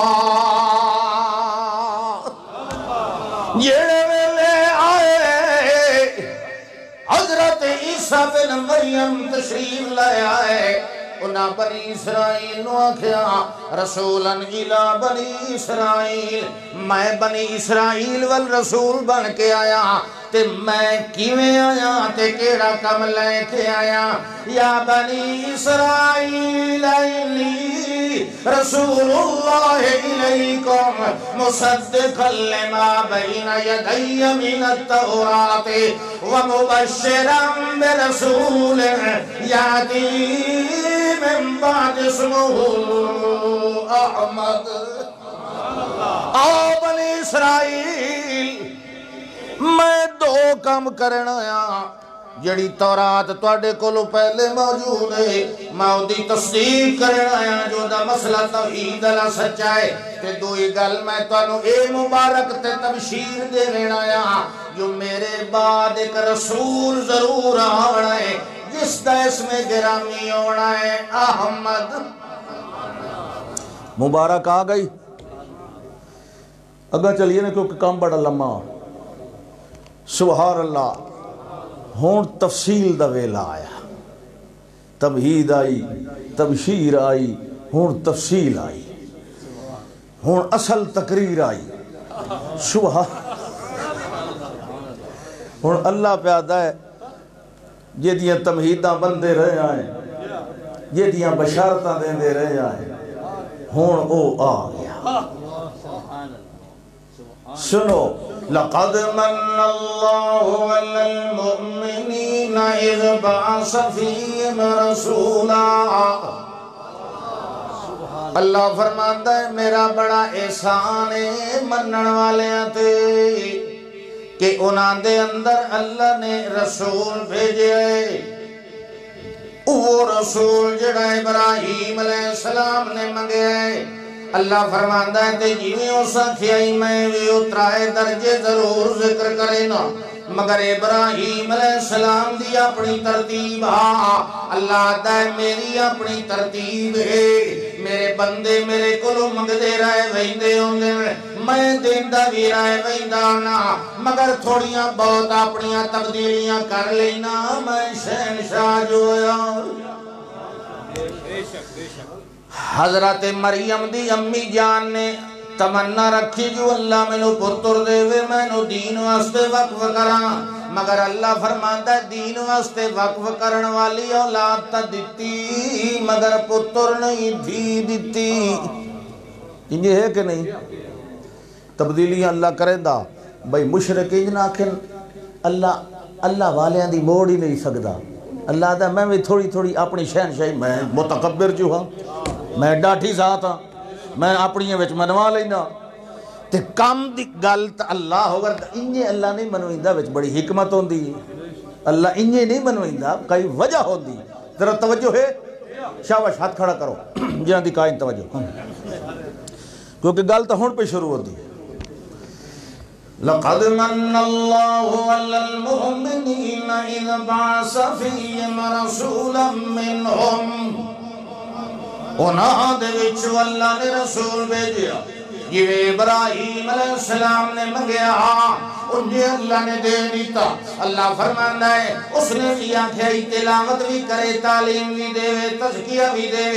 جڑے ویلے آئے حضرت عیسیٰ بن مریم تشریف لے آئے انہاں بنی اسرائیل نو آکھیا رسولاً الہ بنی اسرائیل میں بنی اسرائیل والرسول بن کے آیا تے میں کیویں آیا تے کیڑا کم لے کے آیا یا بنی اسرائیل انی رسول اللہ الیکم مصدقا لما بین یدی من التوراۃ ومبشرا برسول یاتی من بعد اسمه احمد آؤ بنی اسرائیل میں دو کام کرنا آیا جڑی تورات توڑے کولو پہلے موجود ہے میں دی تصدیق کرنا آیا جو دا مسئلہ توحید اللہ سچائے تے دوئی گل میں توانو اے مبارک تے تبشیر دے لینا آیا جو میرے بعد ایک رسول ضرور آنا ہے جس دا اس میں گرامی ہونا ہے احمد مبارک آ گئی اگا چلیے نا کیونکہ کام بڑا لمحہ سبحان اللہ ہون تفصیل دا ویلا آیا تمہید آئی تبشیر آئی ہون تفصیل آئی ہون اصل تقریر آئی سبحان ہون اللہ پیادہ ہے یہ دیاں تمہیداں بندے رہے آئیں یہ دیاں بشارتاں دیندے رہے آئیں ہون او آ گیا سنو لقد من اللہ علی المؤمنین اذ بعث فیہم رسولا اللہ فرماتا ہے میرا بڑا احسان ہے منن والے تے کہ انہاں دے اندر اللہ نے رسول بھیجے وہ رسول جڑا ابراہیم علیہ السلام نے منگے اللہ فرماندہ ہے تے جیویں اسا کھیائی میں بھی اترائے درجے ضرور ذکر کرے نا مگر ابراہیم علیہ السلام دی اپنی ترتیب اللہ دے میری اپنی ترتیب ہے میرے بندے میرے کلو منگدے رہے ویندے ہوندے میں دیندہ بھی رہے ویندانا مگر تھوڑیاں بہت اپنیاں تبدیلیاں کر لینا میں شہنشاہ جو حضرت مریم دی امی جان نے تمنا رکھی جو اللہ میں نو پتر دے وے میں نو دین واسطے وقف کراں مگر اللہ فرماتا ہے دین واسطے وقف کرن والی اولاد تا دتی مگر پتر نہیں تھی دتی یہ ہے کہ نہیں تبدیلیاں اللہ کرے دا بھئی مشرقین آکھن اللہ والیاں دی موڑ ہی نہیں سکدا اللہ دا میں بھی تھوڑی تھوڑی اپنی شہنشاہی میں متکبر جو ہاں میں ڈاٹھی ذات ہاں میں اپنی وچ منوا لینا تے کام دی گلت اللہ ہوگا انجے اللہ نہیں منوئندہ وچ بڑی حکمت ہوندی اللہ انجے نہیں منوئندہ کئی وجہ ہوندی ذرا توجہ ہے شاباش ہاتھ کھڑا کرو جہاں دی قائم توجہ کیونکہ گلت ہون پہ شروع ہوندی لقد من اللہ علی المؤمنین اذ بعث فیہم رسولا منہم انہاں دے وچ اللہ نے رسول بھیجیا یہ ابراہیم علیہ السلام نے منگیا انہیں اللہ نے دے دیتا اللہ فرمانا ہے اس نے بھی آنکھیں تلاوت بھی کرے تعلیم بھی دے تزکیہ بھی دے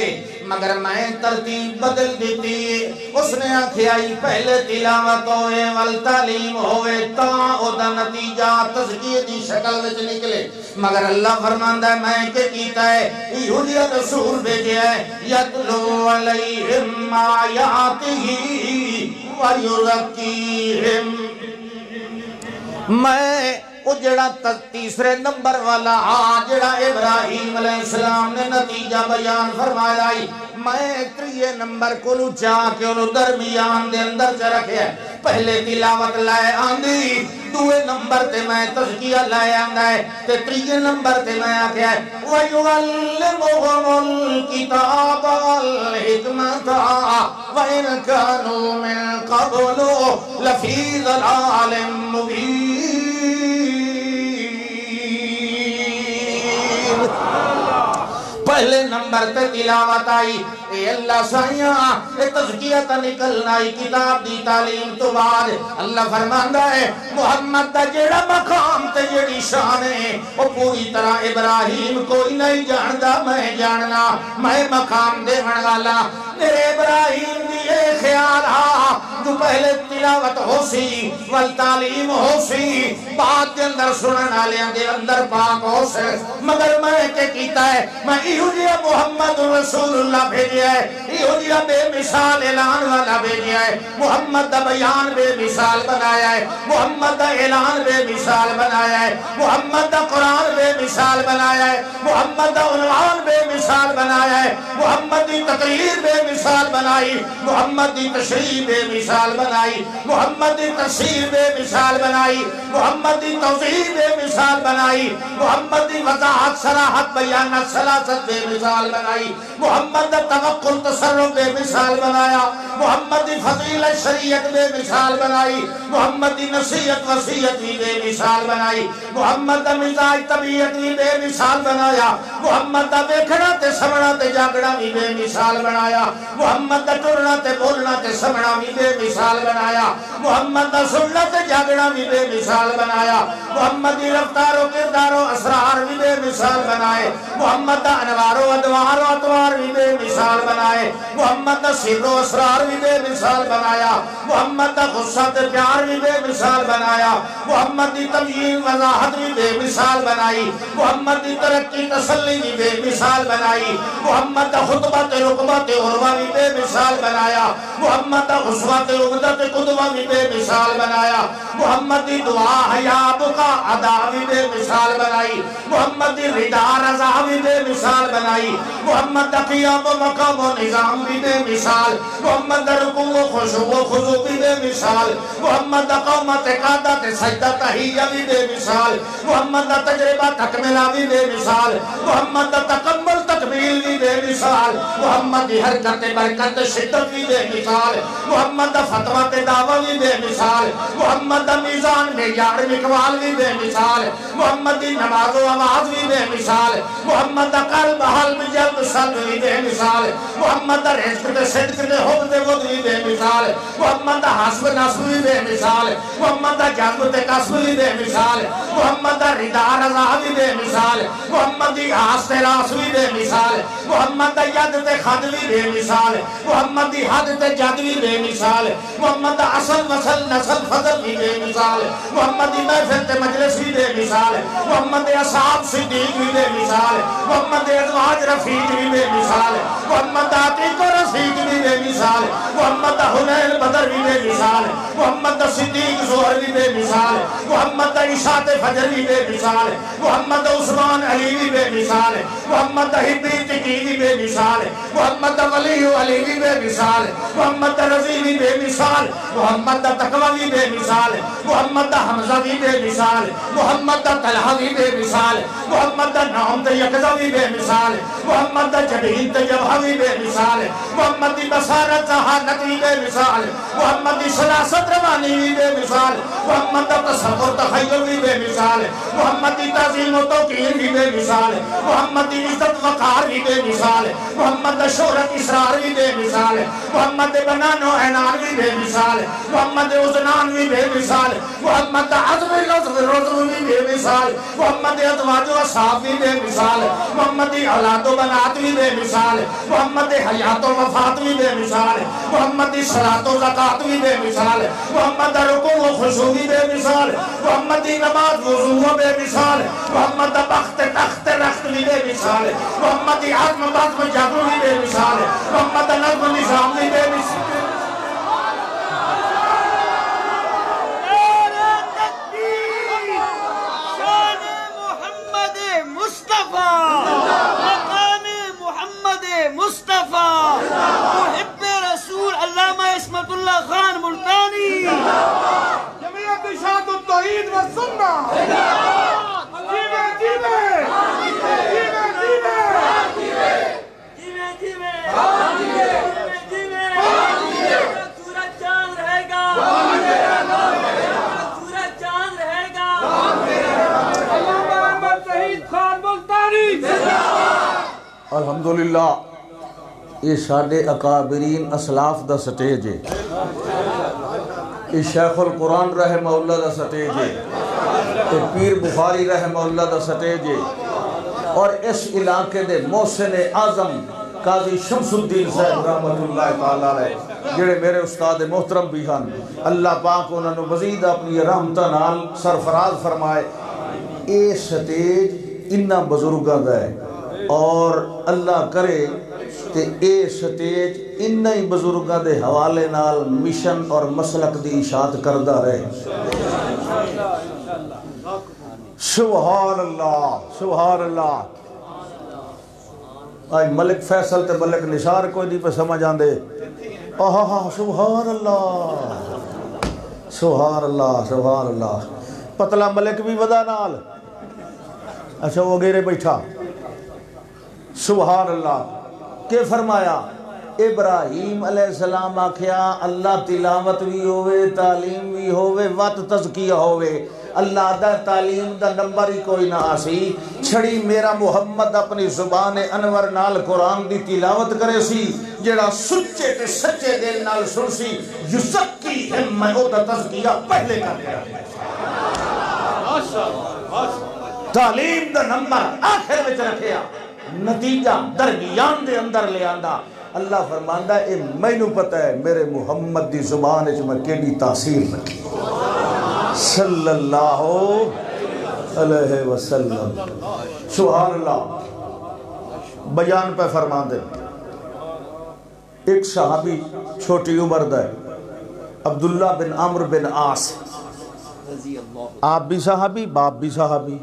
مگر میں ترتیب بدل دیتی اس نے آنکھیں پہلے تلاوت ہوئے والتعلیم ہوئے تا او دا نتیجہ تزکیہ دی شکل وچ نکلے مگر اللہ فرماندہ ہے میں کہ کیتا ہے یہودیہ رسول بھیجے ہے یتلو علیہم آیاتہ وَيُزَكِّیہم میں وہ جڑا تیسرے نمبر والا جڑا ابراہیم علیہ السلام نے نتیجہ بیان فرمایا میں 3 نمبر کو چاہ کے انہوں درمیان دے اندر چ رکھے پہلے تلاوت لائے آندی 2 نمبر تے میں تذکیہ لائے آندہ ہے تے 3 نمبر تے میں آکھے ہے وَيُعَلِّمُهُمُ الْكِتَابَ وَالْحِكْمَةَ وَإِنْ كَانُوا مِنْ قَبْلُ لَفِي ضَلَالٍ مُبِينٍ پہلے نمبر تے تلاوت آئی اے اللہ سائیاں اے تذکیہ نکلنا آئی کتاب دی تعلیم تو بعد اللہ فرماندہ ہے محمد دا جیڑا مقام تے جیڑی شان ہے وہ پوری طرح ابراہیم کوئی نہیں جاندہ میں جاننا میں مقام دے والا میرے ابراہیم دی اے خیال جو پہلے تلاوت ہو سی والتعلیم ہو سی بات دے اندر سنن آلیاں دے اندر پاک ہو سے مگر میں کہ کیتا ہے میں ایہودیہ محمد رسول اللہ بھیجیا ہے ایہودیہ بے مثال اعلان والا بھیجیا ہے محمد دا بیان بے مثال بنایا ہے محمد دا اعلان بے مثال بنایا ہے محمد دا قرآن بے مثال بنایا ہے محمد دا عنوان بے مثال بنایا ہے محمد دی تقریر بے مثال بنائی محمد دی تشریح بے مثال بنائی محمد دی تفسیر بے مثال بنائی محمد دی توضیح بے مثال بنائی محمد دی وضاحت صراحت بیانت سلاست بے مثال بنائی محمد دا توقل تصرف بے مثال بنایا محمد دی فضیلت شریعت بے مثال بنائی محمد دی نصیحت وصیت بھی بے مثال بنائی محمد دا مزاج طبیعت بھی بے مثال بنایا محمد دا دیکھنا تے سمنا تے جاگنا بھی بے مثال بنایا محمد دا ٹرنا تے بولنا تے سمنا بھی بے مثال بنایا محمد دا سننا تے جاگنا بھی بے مثال بنایا محمد دی رفتار و کردار و اسرار بھی بے مثال بنائے محمد دا انوار و ادوار و اطوار بھی بے مثال بنائے محمد دا سر و اسرار بھی بے مثال بنایا محمد دا غصہ تے پیار بھی بے مثال بنایا محمد دی تبیین وضاحت بھی بے مثال بنائی محمد دی ترقی تسلی بھی بے مثال بنائی محمد دا خطبہ تے رقبہ تے عروہ بھی بے مثال بنایا محمد دا غصہ تے عقدہ تے قدوہ بھی بے مثال بنایا محمد دی دعا حیا بکا ادا بھی بے مثال بنائی محمد دی رضا رضا بھی بے مثال بنائی محمد دا قیام و مقام و نظام بھی بے مثال محمد دا رکوع و خشوع و خضوع بھی بے مثال محمد دا قومت قادت سجدہ تحیہ بھی بے مثال محمد دا تجربہ تکملہ بھی بے مثال محمد دا تکمل تکمیل بھی بے مثال محمد دی حرکت برکت شدت بھی بے مثال محمد دا فتوہ تے دعویٰ بھی بے مثال محمد دا میزان میں یار مقوال بھی بے مثال محمد دی نماز و آواز بھی بے مثال محمد دا قلب حلب جلد سلب بھی بے مثال محمد دا رزق تے صدق تے حب تے ود بھی بے مثال محمد دا حسب نصب بھی بے مثال محمد دا جذب تے قصب بھی بے مثال محمد دا رضا رضا بھی بے مثال محمد دی آس تے راس بھی بے مثال محمد دا ید تے خد بھی بے مثال محمد دی حد تے جد بھی بے مثال محمد دا اصل وصل نسل فضل بھی بے مثال محمد دی محفل تے مجلس بھی بے مثال محمد دے اصحاب صدیق بھی بے مثال محمد دے ازواج رفیق بھی بے مثال محمد دا عتیق و رفیق بھی بے مثال محمد دا حنین بدر بھی بے مثال محمد دا صدیق زہر بھی بے مثال محمد دا عشاء فجر بھی بے مثال محمد دا عثمان علی بھی بے مثال محمد دا حبی تقی بھی بے مثال محمد دا ولی علی بھی بے مثال محمد دا رضی بھی بے مثال محمد دا تقوی بھی بے مثال محمد دا حمزہ بھی بے مثال محمد دا طلحہ بھی بے مثال محمد دا نام تے یقظہ بھی بے مثال محمد دا جبین تے جبہہ بھی بے مثال محمد دی بصارت ذہانت بھی بے مثال محمد دی سلاست روانی بھی بے مثال محمد دا تصور تخیل بھی بے مثال محمد دی تعظیم و توقیر بھی بے مثال محمد دی عزت وقار بھی بے مثال محمد دا شہرت اسرار بھی بے مثال محمد دے بنان و اعنان بھی بے مثال محمد دے عزنان بھی بے مثال محمد دا عظم لطف رضو بھی بے مثال محمد دے ازواج و اصحاب بھی بے مثال محمد دی اولاد و بنات بھی بے مثال محمد دے حیات و وفات بھی بے مثال محمد دی صلاۃ و زکات بھی بے مثال محمد دا رکوع و خشوع بھی بے مثال محمد دی نماز وضو بے مثال محمد دا بخت تخت رخت بھی بے مثال محمد دی عظم بزم جبر بھی بے مثال محمد دا نظم نظام بھی بے مثال مصطفیٰ محب رسول علامہ عصمت اللہ خان ملتانی جمعیت اشاعت التوحید و سنہ جیوے جیوے جیوے جیوے سورج چاند رہے گا سورج چاند رہے گا علامہ احمد شہید خان ملتانی الحمدللہ یہ ساڑھے اکابرین اسلاف دا سٹیج ہے، یہ شیخ القرآن رحمہ اللہ دا سٹیج ہے، یہ پیر بخاری رحمہ اللہ دا سٹیج ہے، اور اس علاقے دے محسن اعظم قاضی شمس الدین صاحب رحمت اللہ تعالیٰ علیہ جڑے میرے استاد محترم بھی ہیں، اللہ پاک انہوں نے مزید اپنی رحمتہ نال سرفراز فرمائے۔ اے سٹیج انہا بزرگاں دا ہے اور اللہ کرے کہ اے سٹیج انہا ہی بزرگاں دے حوالے نال مشن اور مسلک دی اشاعت کردہ رہے۔ سبحان اللہ سبحان اللہ۔ آج ملک فیصل تے ملک نثار کوئی نہیں پہ سمجھ آن دے، سبحان اللہ سبحان اللہ سبحان اللہ۔ پتلا ملک بھی ودا نال، اچھا وہ گیرے بیٹھا، سبحان اللہ۔ کہ فرمایا ابراہیم علیہ السلام آکھیا اللہ تلاوت بھی ہوئے تعلیم بھی ہوئے وقت تزکیہ ہوئے، اللہ دا تعلیم دا نمبر ہی کوئی نہ آسی، چھڑی میرا محمد اپنی زبان انور نال قرآن دی تلاوت کرے سی، جڑا سچے تے سچے دل نال سن سی، یزکی میں او دا تزکیہ پہلے کر گیا۔ تعلیم دا نمبر آخر میں رکھیا، نتیجہ درمیان دے اندر لے آندہ۔ اللہ فرماندہ اے میں نو پتہ ہے میرے محمد دی زبان اچھ میں کیڑی تاثیر رکھی صلی اللہ علیہ وسلم۔ سبحان اللہ۔ بیان پہ فرمان دے ایک صحابی چھوٹی عمر دا ہے عبداللہ بن عمرو بن عاص، آپ بھی صحابی باپ بھی صحابی،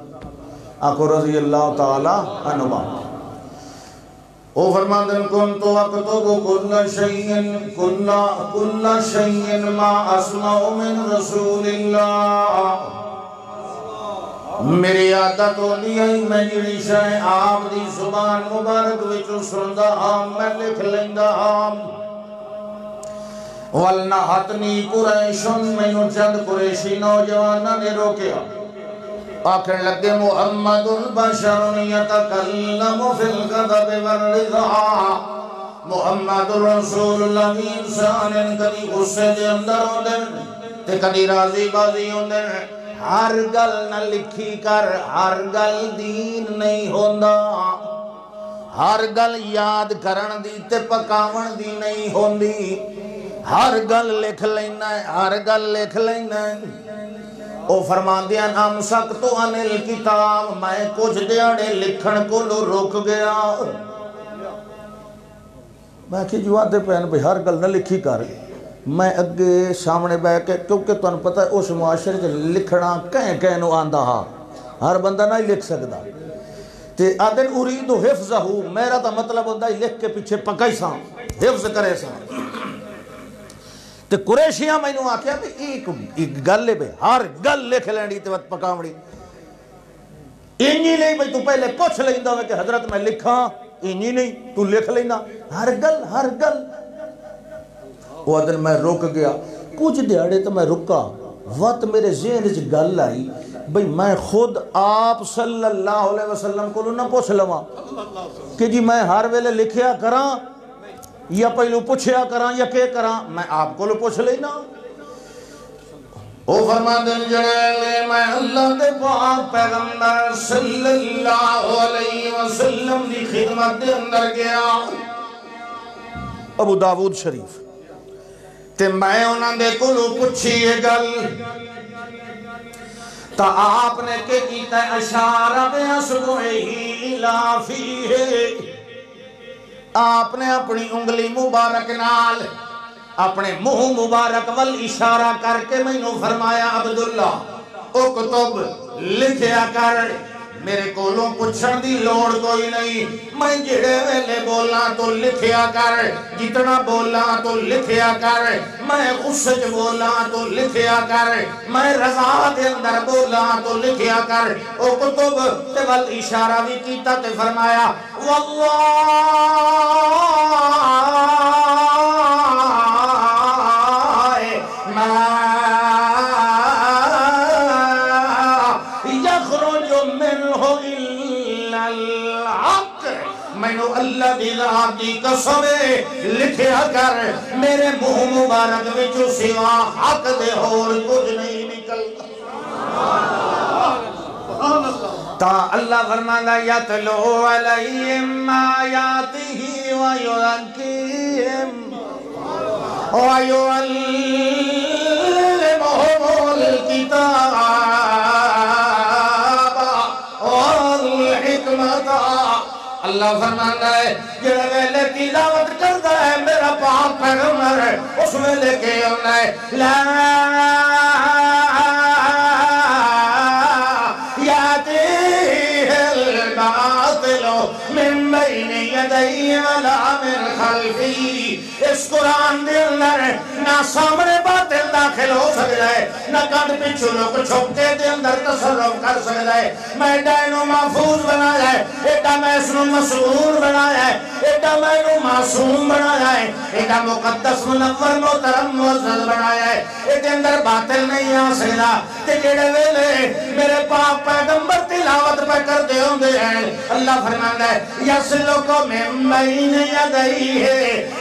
آقا رضی اللہ تعالی عنہ۔ او فرماندن کنتو اکتب کل شیئن ما اسمع من رسول اللہ، میری عادت ہوتی ہے میں جڑی شاہ آپ دی زبان مبارک وچو سندہ ہاں میں لکھ لیندہ ہاں۔ وَلْنَحَتْنِي قُرَيْشٌ مینو چند قریشی نوجوانہ نے روکیا، آخر لگے محمد البشر یتکلم فی الغضب والرضا، محمد رسول اللہ انسان کدی غصے دے اندر ہوندے تے کدی راضی بازی ہوندے، ہر گل نہ لکھی کر، ہر گل دین نہیں ہوندا، ہر گل یاد کرن دی تے پکاون دی نہیں ہوندی، ہر گل لکھ لینا ہے، ہر گل لکھ لینا ہے۔ او فرمان دیا نام سکتو انل کتاب، میں کچھ دیاڑے لکھن کو لو روک گیا۔ میں کہ جو آدھے پہن بھئی ہر گل نہ لکھی کر، میں اگے سامنے بیٹھ کے کیونکہ تو انہوں پتہ ہے اس معاشرے سے لکھنا کہیں نو آندہ ہاں، ہر بندہ نہیں لکھ سکتا تے آدھن اریدو حفظہ ہوں، میرا تا مطلب ہوتا ہے لکھ کے پیچھے پکائی ساں حفظ کرے ساں۔ تے قریشیاں میں انہوں آکھیا بھی ایک گل لے بے ہر گل لکھ لینی تے وقت پکاوڑی، انہی نہیں بھئی تو پہلے پوچھ لیندہ ہوئے کہ حضرت میں لکھاں، انہی نہیں تو لکھ لینا ہر گل ہر گل۔ وہ دن میں رک گیا، کچھ دیاڑے تو میں رکا، وقت میرے ذہن سے گل آئی بھئی میں خود آپ صلی اللہ علیہ وسلم کو نہ پوچھ لواں کہ جی میں ہر ویلے لکھیا کراں یا پہلو پوچھیا کراں یا کہ کراں، میں آپ کو پوچھ لینا۔ او فرما دن جڑے میں اللہ دے پاک پیغمبر صلی اللہ علیہ وسلم دی خدمت دے اندر گیا، ابو داود شریف تے میں انہاں دے کلو پوچھی یہ گل، تا آپ نے کہ کیتا ہے اشارہ بے اسبوعی الا فیہ، آپ نے اپنی انگلی مبارک نال اپنے منہ مبارک وال اشارہ کر کے میں نے فرمایا عبداللہ اکتب لکھیا کر میرے کولوں پوچھن دی لوڑ کوئی نہیں میں جڑے ویلے بولاں تو لکھیا کر جتنا بولاں تو لکھیا کر میں غصے چ بولاں تو لکھیا کر میں رضا دے اندر بولاں تو لکھیا کر او کتب تے ول اشارہ بھی کیتا تے فرمایا واللہ اللہ دی ذات دی قسم لکھیا کر میرے منہ مبارک وچوں سوا حق دے اور کچھ نہیں نکلتا تا اللہ فرماندا یتلو علیہم آیاتہ ویزکیہم ویعلمہم الکتاب والحکمت اللہ فرماتا ہے جڑے ویلے تلاوت کرتا ہے میرا پاک پیغمبر اس ویلے کے ہونا ہے لا یاتیہ الباطل من بین یدیہ ولا من خلفی اس قرآن دے اندر نہ سامنے باطل داخل ہو سکتا ہے نہ کند پچھو لوگ چھپتے دے اندر تصرف کر سکتا ہے میں ڈائنو محفوظ بنایا ہے ایڈا میں اس نو مسعور بنایا ہے ایڈا میں نو معصوم بنایا ہے ایڈا مقدس منور محترم معزز بنایا ہے ایڈے اندر باطل نہیں آ سکتا تے جڑے ویلے میرے پاک پیغمبر تلاوت پہ کر دے ہوں دے ہیں اللہ فرماندا ہے یسلک من بین یدیہ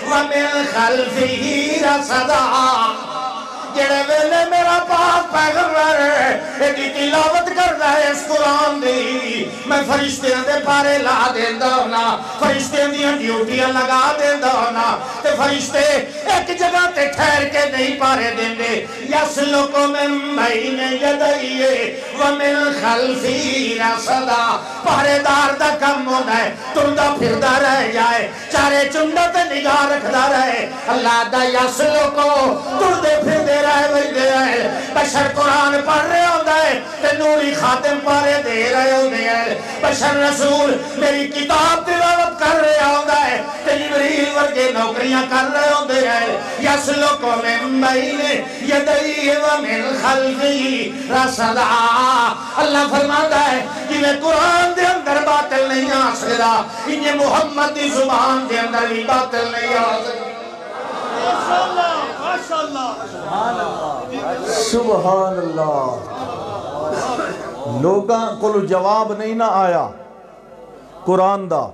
ومن خلفہ رصدا جڑے ویلے میرا پاک پیغمبر ایڈی تلاوت کردا ہے اس قرآن دی میں فرشتیاں دے پارے لا دیندا ہونا فرشتیاں دیاں ڈیوٹیاں لگا دیندا ہونا تے فرشتے ایک جگہ تے ٹھہر کے نہیں پارے دیندے یسلک من بین یدیہ ومن خلفہ رصدا پارے دار دا کم ہوندا ہے ٹردا پھردا رہ جائے چارے چنڈا تے نگاہ رکھدا رہے اللہ دا یسلک ٹردے پھردے بشر قرآن پڑھ رہے ہوتا ہے تے نوری خاتم پارے دے رہے ہوتے ہیں بشر رسول میری کتاب تلاوت کر رہے ہوتا ہے تے جبریل ورگے نوکریاں کر رہے ہوتے ہیں یسلک من بین یدیہ ومن خلفہ رصدا اللہ فرماتا ہے کہ میں قرآن دے اندر باطل نہیں آ سکتا انہیں محمد دی زبان دے اندر بھی باطل نہیں آ سکتا سبحان اللہ لوگاں کو جواب نہیں نہ آیا قرآن دا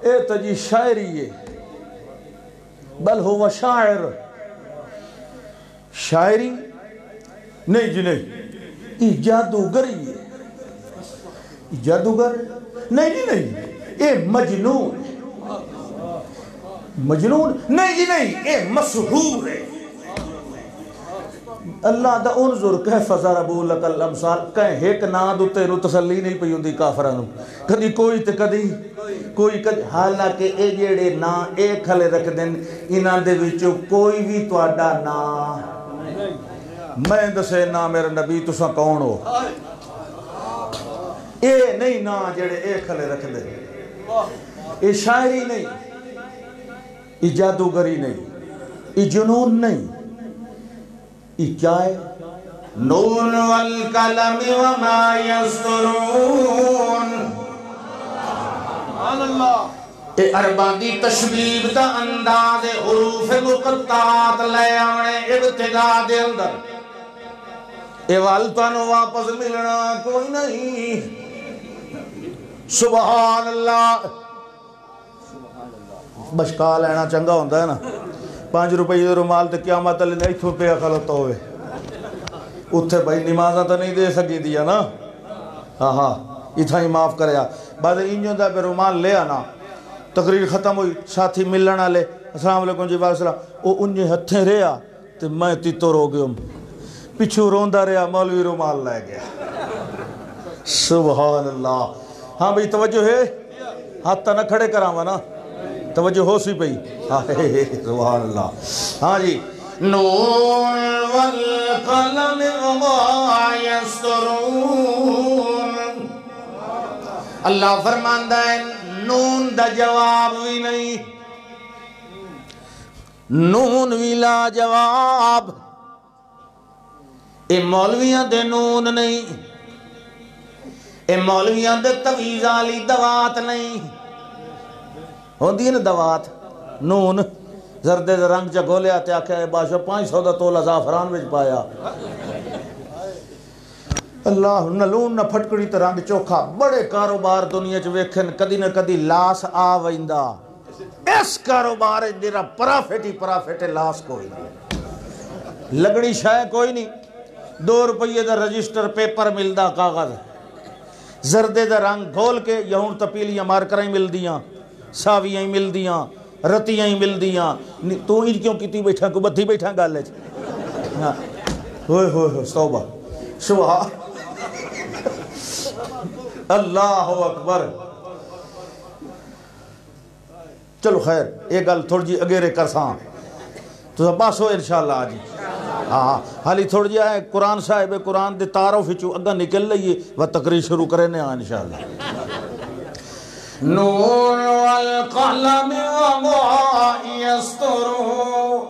اے تجی شاعری ہے بل ہوا شاعر شاعری نہیں جی نہیں یہ جادوگری ہے جادوگر نہیں جی نہیں اے مجنون مجنون نہیں جی نہیں اے مسحور ہے اللہ دا انظر کیف ضربوا لک الامثال کہیں ایک ناد اتے نو تسلی نہیں پئی ہوندی کافرانو کدی کوئی تے کدی کوئی حالانکہ اے جیڑے نا اے کھلے رکھ دین انہاں دے وچوں کوئی بھی تہاڈا نا میں دسے نا میرے نبی تساں کون ہو اے نہیں نا جیڑے اے کھلے رکھ دے اے شاعری نہیں ای جادوگری نہیں ای جنون نہیں ای کیا ہے نون والقلم وما یسطرون اے ارباں دی تشبیب دا انداز حروف مقطعات لے آنے ابتدا دے اندر اے والتانو واپس ملنا کوئی نہیں سبحان اللہ بشکا لینا چنگا ہوندہ ہے نا 5 روپے رومال تے قیامت علی نہیں تھو پہ خلطہ ہوئے اتھے بھائی نمازہ تو نہیں دے سکی دیا نا ہاں اتھا ہی معاف کریا بعد انجوں دا پہ رومال لے آنا تقریر ختم ہوئی ساتھی ملنا لے السلام علیکم جی بار السلام او انجے ہتھیں رہا تے میں تیتو رو گیا پچھو روندہ رہا مولوی رومال لے گیا سبحان اللہ ہاں بھئی توجہ ہے ہاتھ تا نہ کھڑے کراما نا توجہ ہو سی پئی سبحان اللہ ہاں جی نون والقلم وما یسطرون اللہ فرماندا ہے نون دا جواب بھی نہیں، نون بھی لا جواب، اے مولویاں دے نون نہیں، اے مولویاں دے تویز والی دوات نہیں، ہوندی ہے نا دوات نون زردے دے رنگ چا گولیا تے آکھیا اے بادشاہ 500 دا تولہ زعفران وچ پایا، اللہ نلون نہ پھٹکڑی تے رنگ چوکھا، بڑے کاروبار دنیا چ ویکھن کدی نہ کدی لاس آ ویندا، اس کاروبار جڑا پرافٹ ہی پرافٹ ہے، لاس کوئی نہیں، لگڑی شے کوئی نہیں، 2 روپے دا رجسٹر پیپر ملدا کاغذ، زردے دا رنگ گھول کے یا ہن تپیلیاں مارکراں ہی ملدیاں، ساویاں ہی ملدیاں، رتیاں ہی ملدیاں، تو انج کیوں کیتی بیٹھا کو بدھی بیٹھا گل وچ، ہوئے ہوئے ہوئے توبہ سبحان اللہ اکبر۔ چلو خیر ایک گل تھوڑی جی اگیرے کرساں تو بس ہو انشاءاللہ آجی، ہاں حالی تھوڑی جی ہے قرآن صاحب قرآن دے تعارف وچوں اگا نکل لئیے و تقریر شروع کرنے ہاں انشاءاللہ۔ نون والقلم وما یسطرون،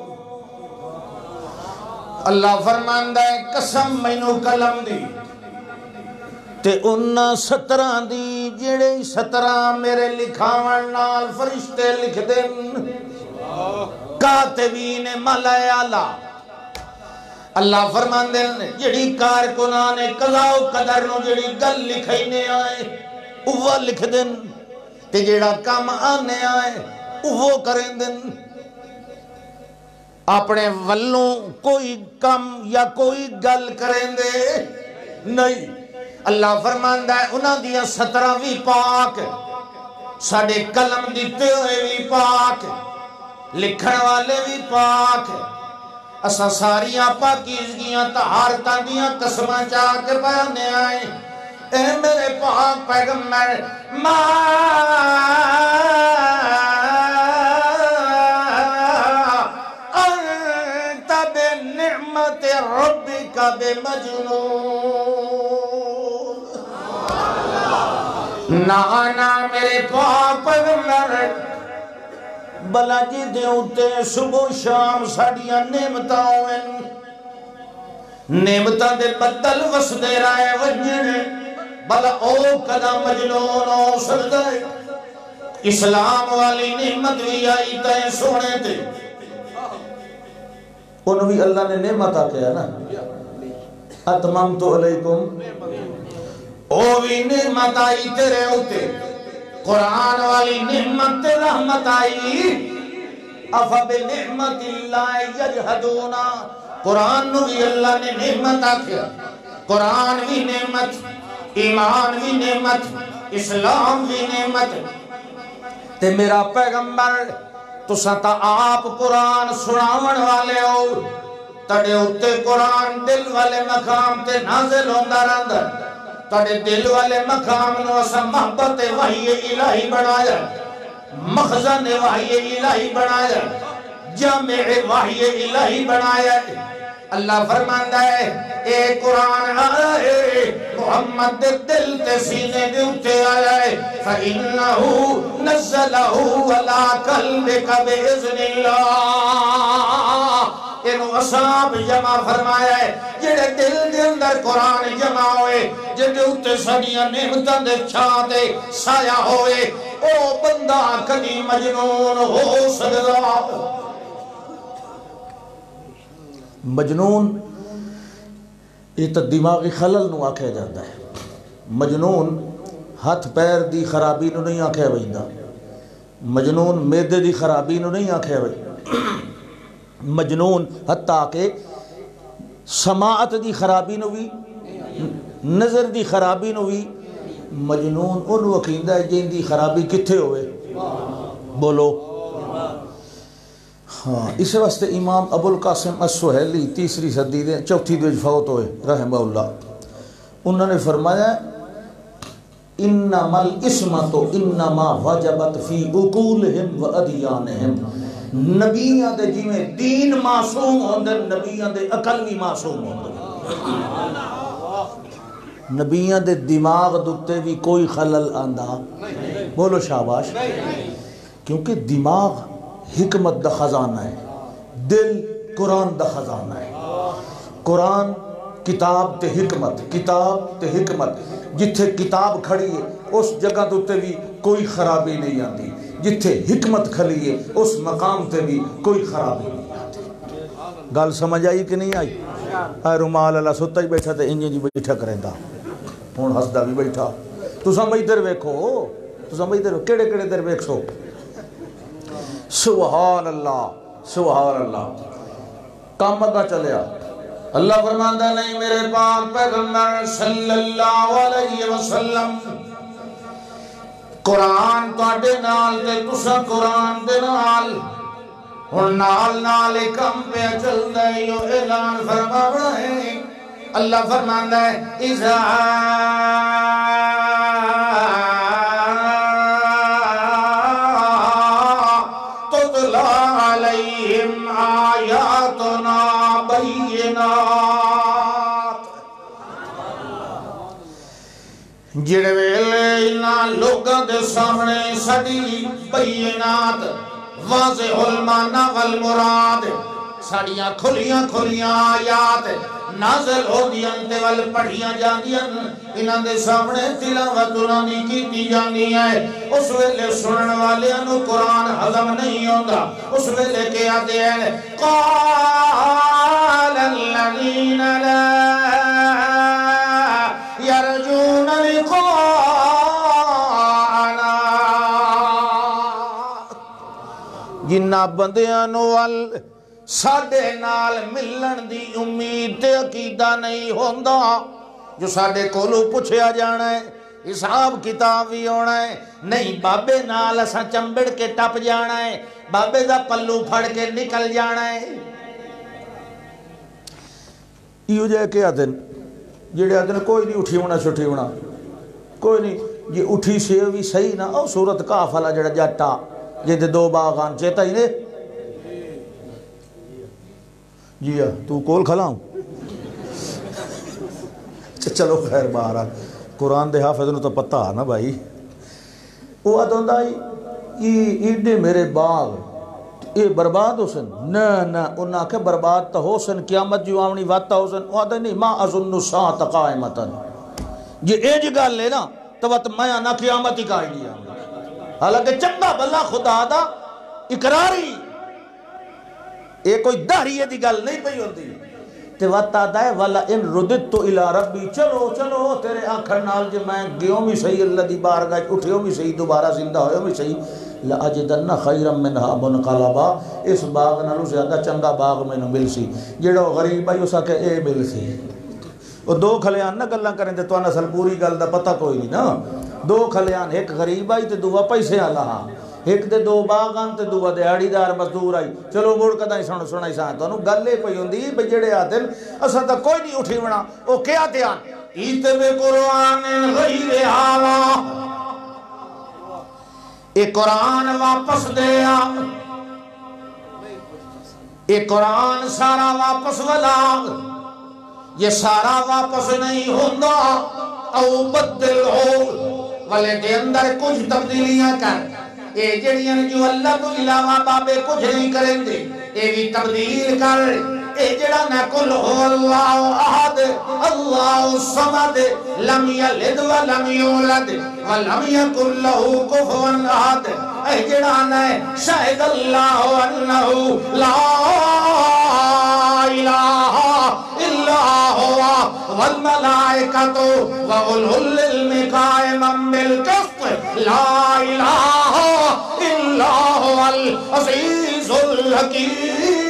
اللہ فرماندا ہے قسم مینوں قلم دی تے انہاں 17 دی جڑے 17 میرے لکھاون نال فرشتے لکھ دین، کاتبین ملائکہ، اللہ فرماندے ہیں جڑی کارکنان قضاء و قدر نو جڑی گل لکھینے آئے وہ لکھ دین تے جڑا کام آنے آئے وہ کریں دین، اپنے ولوں کوئی کم یا کوئی گل کریں دے نہیں، اللہ فرماندا ہے انہاں دیاں 17 بھی پاک، ساڑے قلم دیتے ہوئے بھی پاک، لکھن والے بھی پاک، اساں ساریاں پاکیزگیاں طہارتاں دیاں قسماں چاہ کے بیانے آئے، اے میرے پاک پیغمبر ما انت بنعمت ربک بمجنون، نانا میرے پاک پیغمبر بلا جی دے ہوتے صبح شام ساڑیاں نعمتاں ہوئن، نعمتاں دے بدل وسدے رائے وجن، بلا او کدا مجنون ہو سکتا ہے، اسلام والی نعمت بھی آئی تے سونے تے، انہوں بھی اللہ نے نعمت آکیا نا، اتممت علیکم، او بھی نعمت آئی تیرے ہوتے، قرآن والی نعمت رحمت آئی، افبنعمت اللہ یجحدونا، قرآن نو بھی اللہ نے نعمت آکیا، قرآن بھی نعمت، ایمان بھی نعمت، اسلام بھی نعمت، تے میرا پیغمبر تو ستا آپ قرآن سناون والے ہو، تڑے ہوتے قرآن دل والے مقام تے نازل ہوندہ رہندہ، تڑے دل والے مقام نو اسا محبت وحی الہی بنایا، مخزن وحی الہی بنایا، جامع وحی الہی بنایا، اللہ فرماندا ہے اے قرآن آئے محمد دے دل تے سینے دے اتے آیا ہے فَإِنَّهُ نَزَّلَهُ عَلَىٰ قَلْبِكَ بِإِذْنِ اللَّهِ، انہوں اصحاب جمع فرمایا ہے جڑے دل دے اندر قرآن جمع ہوئے، جڑے اتے سڑیاں نعمتاں دے چھاتے سایہ ہوئے، او بندہ کدی مجنون ہو سکتا۔ مجنون یہ تو دماغی خلل نو آکھیا جاتا ہے، مجنون ہاتھ پیر دی خرابی نو نہیں آکھیا ویندہ، مجنون میدے دی خرابی نو نہیں آکھیا ویندہ، مجنون حتیٰ کہ سماعت دی خرابی نو بھی، نظر دی خرابی نو بھی، مجنون ان وقیندہ ہے جن دی خرابی کتھے ہوئے بولو۔ ہاں اس واسطے امام ابو القاسم السہیلی 3 صدی دے 4 دے فوت ہوئے رحمہ اللہ، انہوں نے فرمایا انما الاسمت انما وجبت فی عقولہم و ادیانہم، نبیاں دے جی میں دین معصوم ہوندے، نبیاں دے عقل بھی معصوم ہوندے، نبیاں دے دماغ دوتے بھی کوئی خلل آندا بولو شاباش کیونکہ دماغ حکمت دا خزانہ ہے دل قرآن دا خزانہ ہے قرآن کتاب تے حکمت جتھے کتاب کھڑی ہے اس جگہ دوتے بھی کوئی خرابی نہیں آتی جتھے حکمت کھڑی ہے اس مقام تے بھی کوئی خرابی نہیں آتی گل سمجھ آئی کہ نہیں آئی اے رومال اللہ ستا ہی بیٹھا تے انجی جی بیٹھا کریں دا ہون ہسدا بھی بیٹھا تو سمجھ در ویکھو کیڑے کیڑے در ویکھ سو سبحان اللہ کام اگا چلیا اللہ فرماندا نہیں میرے پاک پیغمبر صلی اللہ علیہ وسلم قرآن تواڈے نال تے تساں قرآن دے نال ہن نال کم پہ چلدا ہے یو اعلان فرماونا ہے اللہ فرماندا ہے اذا تتلا علیہم آیاتنا بینات جڑے ویلے انہاں لوگاں دے سامنے ساڈی بینات واضح المعنی والمراد ساڑیاں کھلیاں آیات نازل ہو دیاں تے وال پڑھیاں جاندیاں انہاں دے سامنے تلاوت انہاں دی کیتی جاندی ہے اس ویلے سنن والیاں نو قرآن ہضم نہیں ہوندا اس ویلے کیا آتے ہیں قال الذین لا یرجون لقاءنا جنہ بندیاں نو ساڑے نال ملن دی امید تے عقیدہ نہیں ہوندا جو ساڑے کولو پوچھیا جانا ہے حساب کتاب بھی ہونا ہے نہیں بابے نال اساں چمبڑ کے ٹپ جانا ہے بابے دا پلو پھڑ کے نکل جانا ہے یہ جائے کہ آدھن جیڑے آدھن کوئی نہیں اٹھی ہونا چھٹی ہونا کوئی نہیں یہ اٹھی سے بھی صحیح نہ او صورت کاف والا جڑا جاٹا جیدے دو باغان چیتا ہی نے جی ہاں تو کول کھلاؤں چلو خیر بہارا قرآن دے حافظ نو تو پتہ نا بھائی وہ آدھوں دا یہ ایڈے میرے باغ یہ برباد ہو سن نہ انہاں کے برباد تا ہو سن قیامت جو آمنی واتا ہو سن وہ آدھے نہیں ما اظن ساعت قائمتن یہ ایج گال لے نا تو وقت میں نہ قیامت ہی کہائی لیا حالانکہ چنگا بلا خدا دا اقراری یہ کوئی دہریے دی گل نہیں پئی ہوتی تے وقت آتا ہے والا ان رددتو الى ربی چلو تیرے آنکھر نال جو میں گیوں بھی صحیح اللہ دی بارگاہ اٹھیوں بھی صحیح دوبارہ زندہ ہوئے بھی صحیح لَأَجِدَنَّ خَيْرًا مِنْهَا مُنْقَلَبًا اس باغ نالو زیادہ چنگا باغ میں نو مل سی جیڑا غریب ہے اسا کہ اے مل سی وہ دو کھلیان نہ گلاں کریں تے تو نسل پوری گل دا پتہ کوئی نہیں نا دو کھلیان ایک غریب آئی تے دو پیسے اللہ ایک دے دو باغان تے دو دیہڑی دار مزدور آئی چلو موڑ کدا ہی سنائی سان تو انہوں گلے پئی ہوندی بھئی جڑے آدن اسا تا کوئی نہیں اٹھی بنا او کیا دیان ایتے بے قرآن غیر حالا اے قرآن واپس دے آم اے قرآن سارا واپس ولا یہ سارا واپس نہیں ہوندہ او بدل ہو والے دے اندر کچھ تبدیلیاں کر اے جڑیاں جو اللہ تو علاوہ بابے کچھ نہیں کریں دے اے بھی تبدیل کر اے جڑا نہ کل ہو اللہ احد اللہ الصمد لم یلد ولم یولد ولم یکن لہ کفوا احد اے جڑا نہ شاہد اللہ انہ لا الہ الا ہوا والملائکۃ وَأُولُو الْعِلْمِ قَائِمًا بِالْقِسْطِ لا الہ الا هو العزیز الحکیم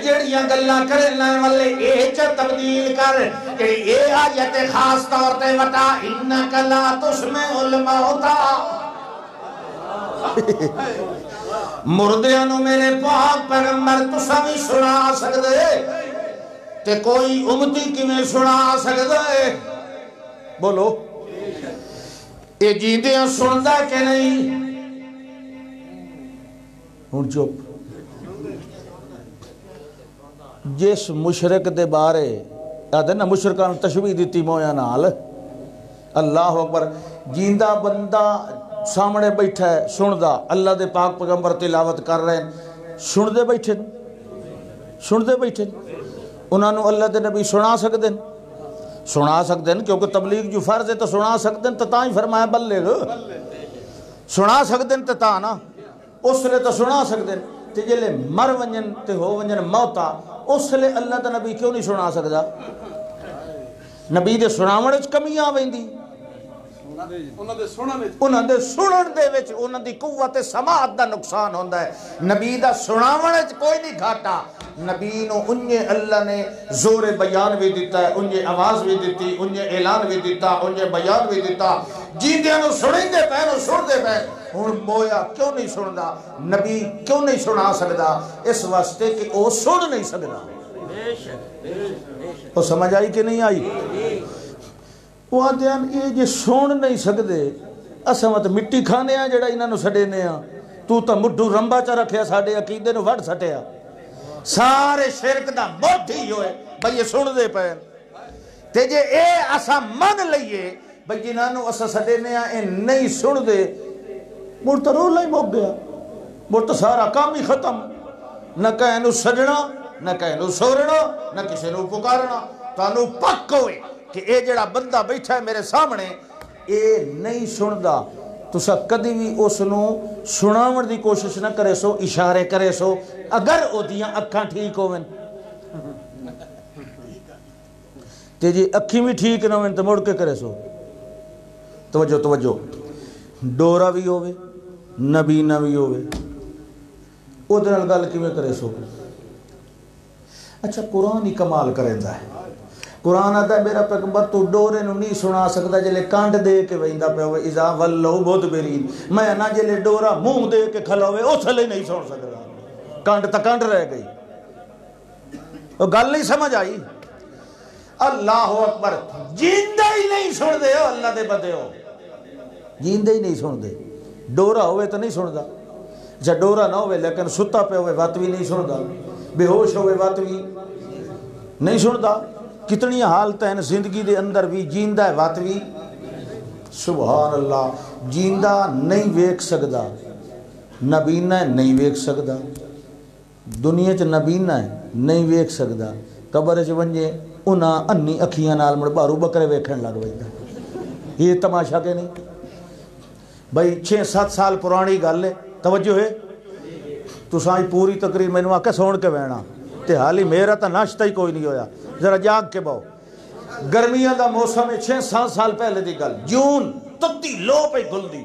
جڑیاں گلاں کرنا والے اے چ تبدیل کر جڑی اے آیت خاص طور تے وٹا انک لا تسمع الموتى مردیاں نو میرے پاک پیغمبر تساں بھی سنا سکدے تے کوئی امتی کیویں سنا سکدے بولو اے جیندیاں سندا کہ نہیں ہن چپ جس مشرک دے بارے آدھے نا مشرکان تشبیہ دیتی مویا نال اللہ اکبر جیندہ بندہ سامنے بیٹھا ہے سن دا اللہ دے پاک پیغمبر تلاوت کر رہے ہیں سن دے بیٹھے انہوں نے اللہ دے نبی سنا سکتے ہیں کیونکہ تبلیغ جو فرض ہے تو سنا سکتے ہیں تو تاں ہی فرمایا بلغ سنا سکتے ہیں تو تاں نا اس لئے تو سنا سکتے ہیں تے جلے مر ونجن تے ہو ونجن موتا اس لئے اللہ دے نبی کیوں نہیں سنا سکتا نبی دے سناوڑ اچھ کمیاں ویندی انہاں دے سنن دے وچ انہاں دی قوت سماعت دا نقصان ہوندا ہے نبی دا سناوڑ اچھ کوئی نہیں گھاٹا نبی نو انجے اللہ نے زور بیان بھی دیتا ہے انجے آواز بھی دیتی انجے اعلان بھی دیتا انجے بیان بھی دیتا جیندیاں نو سنیں دے پہ نو سن دے پہ ہن مویا کیوں نہیں سندا نبی کیوں نہیں سنا سکدا اس واسطے کہ او سن نہیں سکدا وہ سمجھ آئی کہ نہیں آئی وہ آدھیان یہ جی سون نہیں سکتے اساں مت مٹی کھانے ہیں جڑا انہاں نو سڑینے ہیں تو تا مڈھو رمبا چا رکھیا ساڑے عقیدے نو وڈ سٹیا سارے شرک دا موت ہی ہوئے بھئی یہ سن دے پہ تے جے اے اساں من لئیے بھئی جنہاں نو اساں سڑینے ہیں اے نہیں سن دے مرتا رولا ہی موک گیا مرتا سارا کام ہی ختم نہ کہیں نو سجنا نہ کہیں نو سورنا نہ کسی نو پکارنا تانو پک ہوئے کہ اے جڑا بندہ بیٹھا ہے میرے سامنے اے نہیں سندا تسا کدی بھی اس نو سناون دی کوشش نہ کرے سو اشارے کرے سو اگر او دیاں اکھاں ٹھیک ہوئن تے جی اکھی بھی ٹھیک نہ ہوئن تو مڑ کے کرے سو توجہ ڈورا بھی ہوئے نبی نہ بھی ہوئے او دنال گل کی میں کرے سو اچھا قرآن ہی کمال کریں دا ہے قرآن آتا ہے میرا پیغمبر تو ڈورے نو نہیں سنا سکتا جلے کانڈ دے کے ویندہ پہ ہوئے اذا ولو مدبرین میں نہ جلے ڈورا منہ دے کے کھلا ہوئے اس لئے نہیں سن سکتا کانڈ تا کانڈ رہ گئی وہ گل نہیں سمجھ آئی اللہ اکبر جیندہ ہی نہیں سن دے ہو اللہ دے بدے ہو جیندہ ہی نہیں سن دے ڈورا ہوئے تو نہیں سن دا جا ڈورا نہ ہوئے لیکن ستا پہ ہوئے بات بھی نہیں سن دا بے ہوش ہوئے بات بھی نہیں سن دا کتنی حالت ہیں زندگی دے اندر بھی جیندہ ہے بات بھی سبحان اللہ جیندہ نہیں ویک سکدا نبینہ ہے نہیں ویک سکدا دنیا چ نبینہ ہے نہیں ویک سکدا قبر چ ونجے انہاں انی اکھیاں نال مڑ بارو بکرے ویکھن لگ ویندا یہ تماشا کہ نہیں بھائی 6-7 سال پرانی گل ہے توجہ ہے تساں پوری تقریر مینوں آکے سون کے وینا تے حالی میرا تا ناشتہ ہی کوئی نہیں ہویا ذرا جاگ کے باؤ گرمیاں دا موسم ہے 6-7 سال پہلے دی گل جون تتی لو پہ گل دی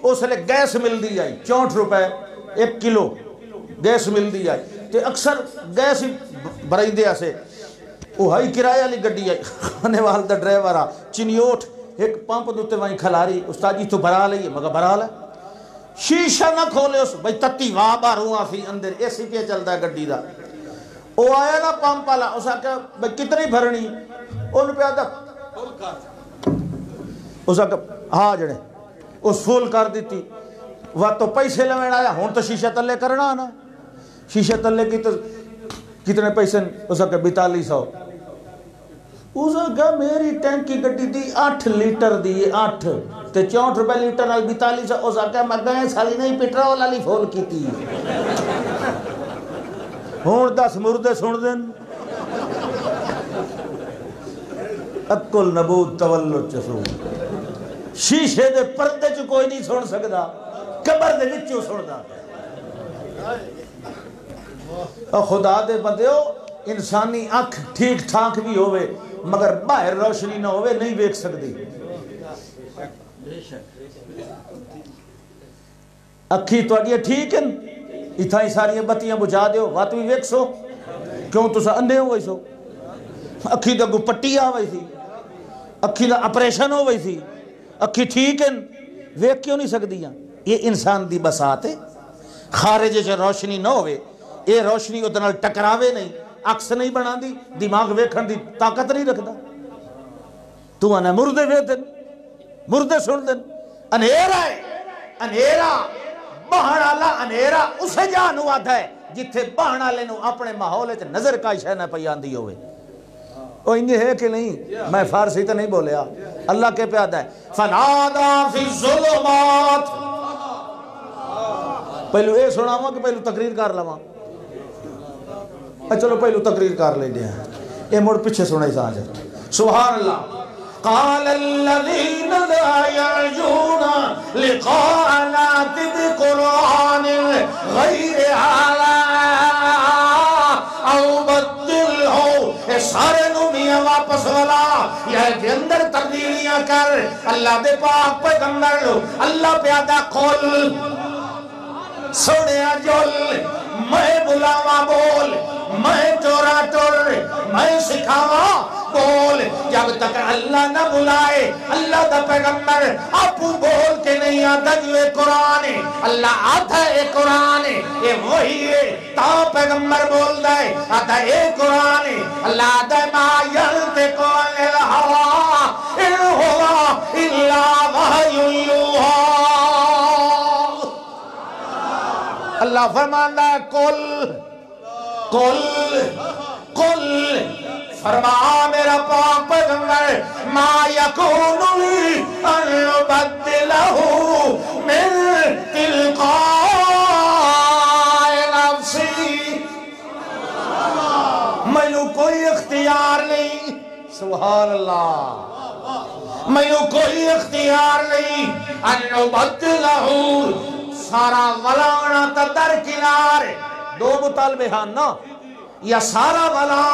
اس لئے گیس مل دی آئی 64 روپے 1 کلو گیس مل دی آئی تے اکثر گیس ہی برائی دیا سے وہ ہائی کرایہ لی گڑی آئی خانے والدہ ڈرائیورہ چنیوٹ ایک پمپ دوتے وہیں کھلاری استاد جی تو برا لئیے مگا برا لئے شیشہ نہ کھولے اس بھئی تتی وابا رواں فی اندر ایسی پہ چلتا ہے گڑی دا وہ آیا نا پمپ والا اس نے کہا بھئی کتنی بھرنی ان پہ آتا اس نے کہا ہاں جڑے اس فول کر دیتی وہ تو پیسے لینا آیا ہون تو شیشہ تلے کرنا آنا شیشہ تلے کی تو کتنے پیسے اس نے کہا 4200 اس نے کہا میری ٹینک کی گٹی دی 8 لیٹر دی 8 تے 64 روپے لیٹر نال 4200 اس نے کہا میں گئے سالی نہیں پیٹرول والی فول کی تھی ہون 10 مردے سن دین اکل نبود تولد چسو شیشے دے پردے چ کوئی نہیں سن سکدا قبر دے وچوں سندا اور خدا دے بندے ہو انسانی آنکھ ٹھیک ٹھاک بھی ہوئے مگر باہر روشنی نہ ہوئے نہیں ویک سکتی اکھی تو اگیا ٹھیک ہیں اتھائی ساری بتیاں بجھا دیو وات بھی ویک سو کیوں تو سا اندھے ہوئی سو اکھی دا گو پٹی آوئی تھی اکھی دا اپریشن ہوئی تھی اکھی ٹھیک ہیں ویک کیوں نہیں سکتی ہیں یہ انسان دی بسات ہے خارج سے روشنی نہ ہوئے یہ روشنی ادھنال ٹکراوے نہیں عکس نہیں بنا دی دماغ ویکھن دی طاقت نہیں رکھدا تو انہیں مردے ویک دن مردے سن دن انہیرا ہے انہیرا بہن والا انیرا اسے جانو آدھا ہے جتھے بہن والے نو اپنے ماحول وچ نظر کا شے نہ پئی آندی ہوئے. او انج ہے کہ نہیں؟ میں فارسی تو نہیں بولیا. اللہ کے پیادہ ہے فنادا فی الظلمات. پہلو اے سناواں کہ پہلو تقریر کر لواں؟ چلو پہلو تقریر کر لے دیا. اے مڑ پیچھے سنائی سانج. سبحان اللہ. قال الذين لا يرجون لقاءنا بقرآن غير هذا او بدله. سارے نو میاں واپس والا یا کے اندر تبدیلیاں کر. اللہ دے پاک پیغمبر لو اللہ پیادہ قول سنیا جل میں بلاوا بول میں ٹورا ٹور میں سکھاوا بول. جب تک اللہ نہ بلائے اللہ دا پیغمبر آپ بول کے نہیں آتا جو اے قرآن ہے. اللہ آتا ہے اے قرآن ہے اے وہی ہے تا پیغمبر بول دائے آتا ہے اے قرآن ہے. اللہ آتا ہے ما ينطق عن الهوى ان هو الا وحی یوحی. اللہ فرمانا ہے قل فرما میرا پاک پیغمبر ما یکون لی ان ابدلہ من تلقاء نفسی. میں کوئی اختیار نہیں. سبحان اللہ. میں کوئی اختیار نہیں ان ابدلہ. سارا ولانا تا در کنار. دو مطالبے ہاں نا یا سارا ولا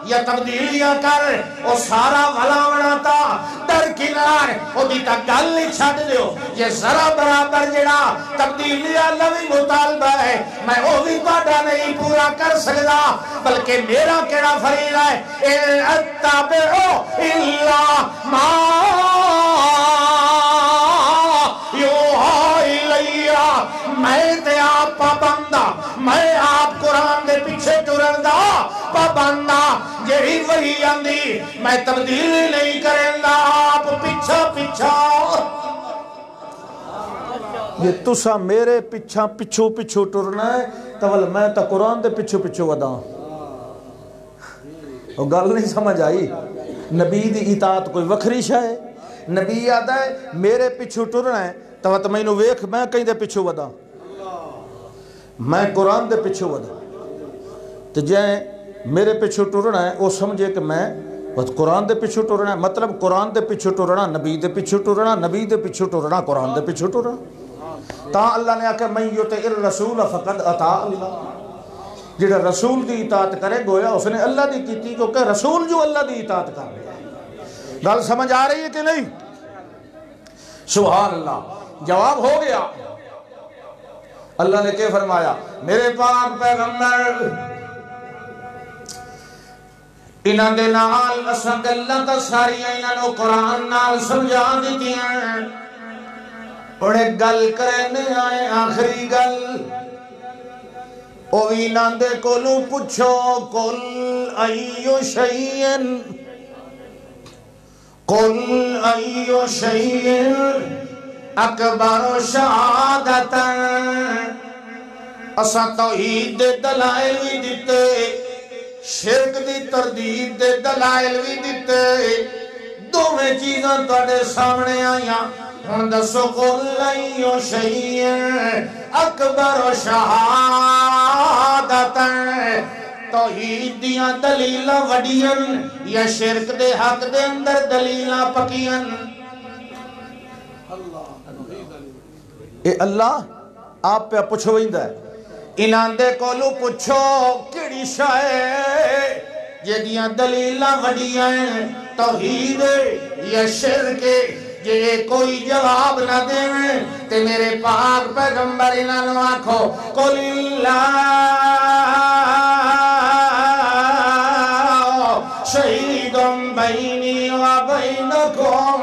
یا تبدیلیاں کر. او سارا ولانا تا در کنار او بھی تا گل نہیں چھٹ دیو. یہ ذرا برابر جڑا تبدیلیاں لوی مطالبہ ہے میں او بھی پاڑا نہیں پورا کر سکتا. بلکہ میرا کیڑا فریضہ ہے ان اتبعو الا ما میں تے آپ پابندہ میں آپ قرآن دے پیچھے ٹرندہ پابندہ جہی وہی آندی میں تبدیل نہیں کرندہ آپ پیچھا پیچھا. یہ تسا میرے پیچھا پچھو پچھو ٹرنا ہے تول میں تا قرآن دے پچھو پچھو وداں. وہ گل نہیں سمجھ آئی. نبی دی اطاعت کوئی وکھری شے ہے. نبی آدھا ہے میرے پچھو ٹرنا ہے تو میں نو ویکھ میں کہیں دے پچھو ودا میں قرآن دے پچھو ودا. تو جائیں میرے پچھو ٹرنا ہے وہ سمجھے کہ میں قرآن دے پچھو ٹرنا ہے. مطلب قرآن دے پچھو ٹرنا نبی دے پچھو ٹرنا نبی دے پچھو ٹرنا قرآن دے پچھو ٹرنا. تا اللہ نے آکھا من یطع الرسول فقد اطاع اللہ. جڑا رسول دی اطاعت کرے گویا اس نے اللہ دی کیتی کیونکہ رسول جو اللہ دی اطاعت کر رہے ہیں. گل سمجھ آ رہی ہے کہ نہیں؟ سبحان اللہ. جواب ہو گیا. اللہ نے کیا فرمایا میرے پاک پیغمبر انہاں دے نال اساں گلاں تے ساری انہاں نو قرآن نال سمجھا دتیاں. اور ایک گل کرنے آئے آخری گل او انہاں دے کولوں پوچھو قل ایو شیئن قل ایو شیئن اکبر شہادتا. اساں توحید دے دلائل بھی دیتے شرک دی تردید دے دلائل بھی دیتے. دو میں چیزاں تاڑے سامنے آیاں. ہن دسو قل ایو شیئن اکبر شہادتا. توحید دیاں دلیلاں وڈیاں یا شرک دے حق دے اندر دلیلاں پکیاں. اے اللہ آپ پہ پوچھو ویندہ ہے انہاں دے کولو پوچھو کیڑی شے جہدیاں دلیلاں وڈیاں ہیں توحید یا شرک. جے کوئی جواب نہ دے تے میرے پاک پیغمبر انہاں نو آکھو قل اللہ شہید بینی و بینکم.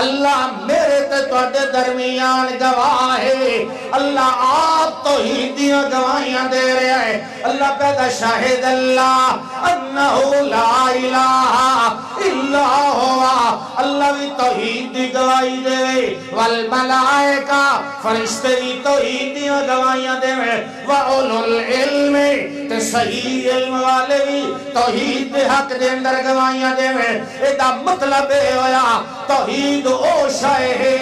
اللہ میرے تے تواڈے درمیان گواہ ہے. اللہ آپ توحیدیاں گواہیاں دے رہا ہے. اللہ پیدا شاہد اللہ انہو لا الہ الا ہوا. اللہ بھی توحید دی گواہی دے والملائکہ فرشتے بھی توحید دیاں گواہیاں دے وَأُولُو الْعِلْمِ تے صحیح علم والے بھی توحید دے حق دے اندر گواہیاں دے ایدہ مطلب ہویا توحید او شائع ہے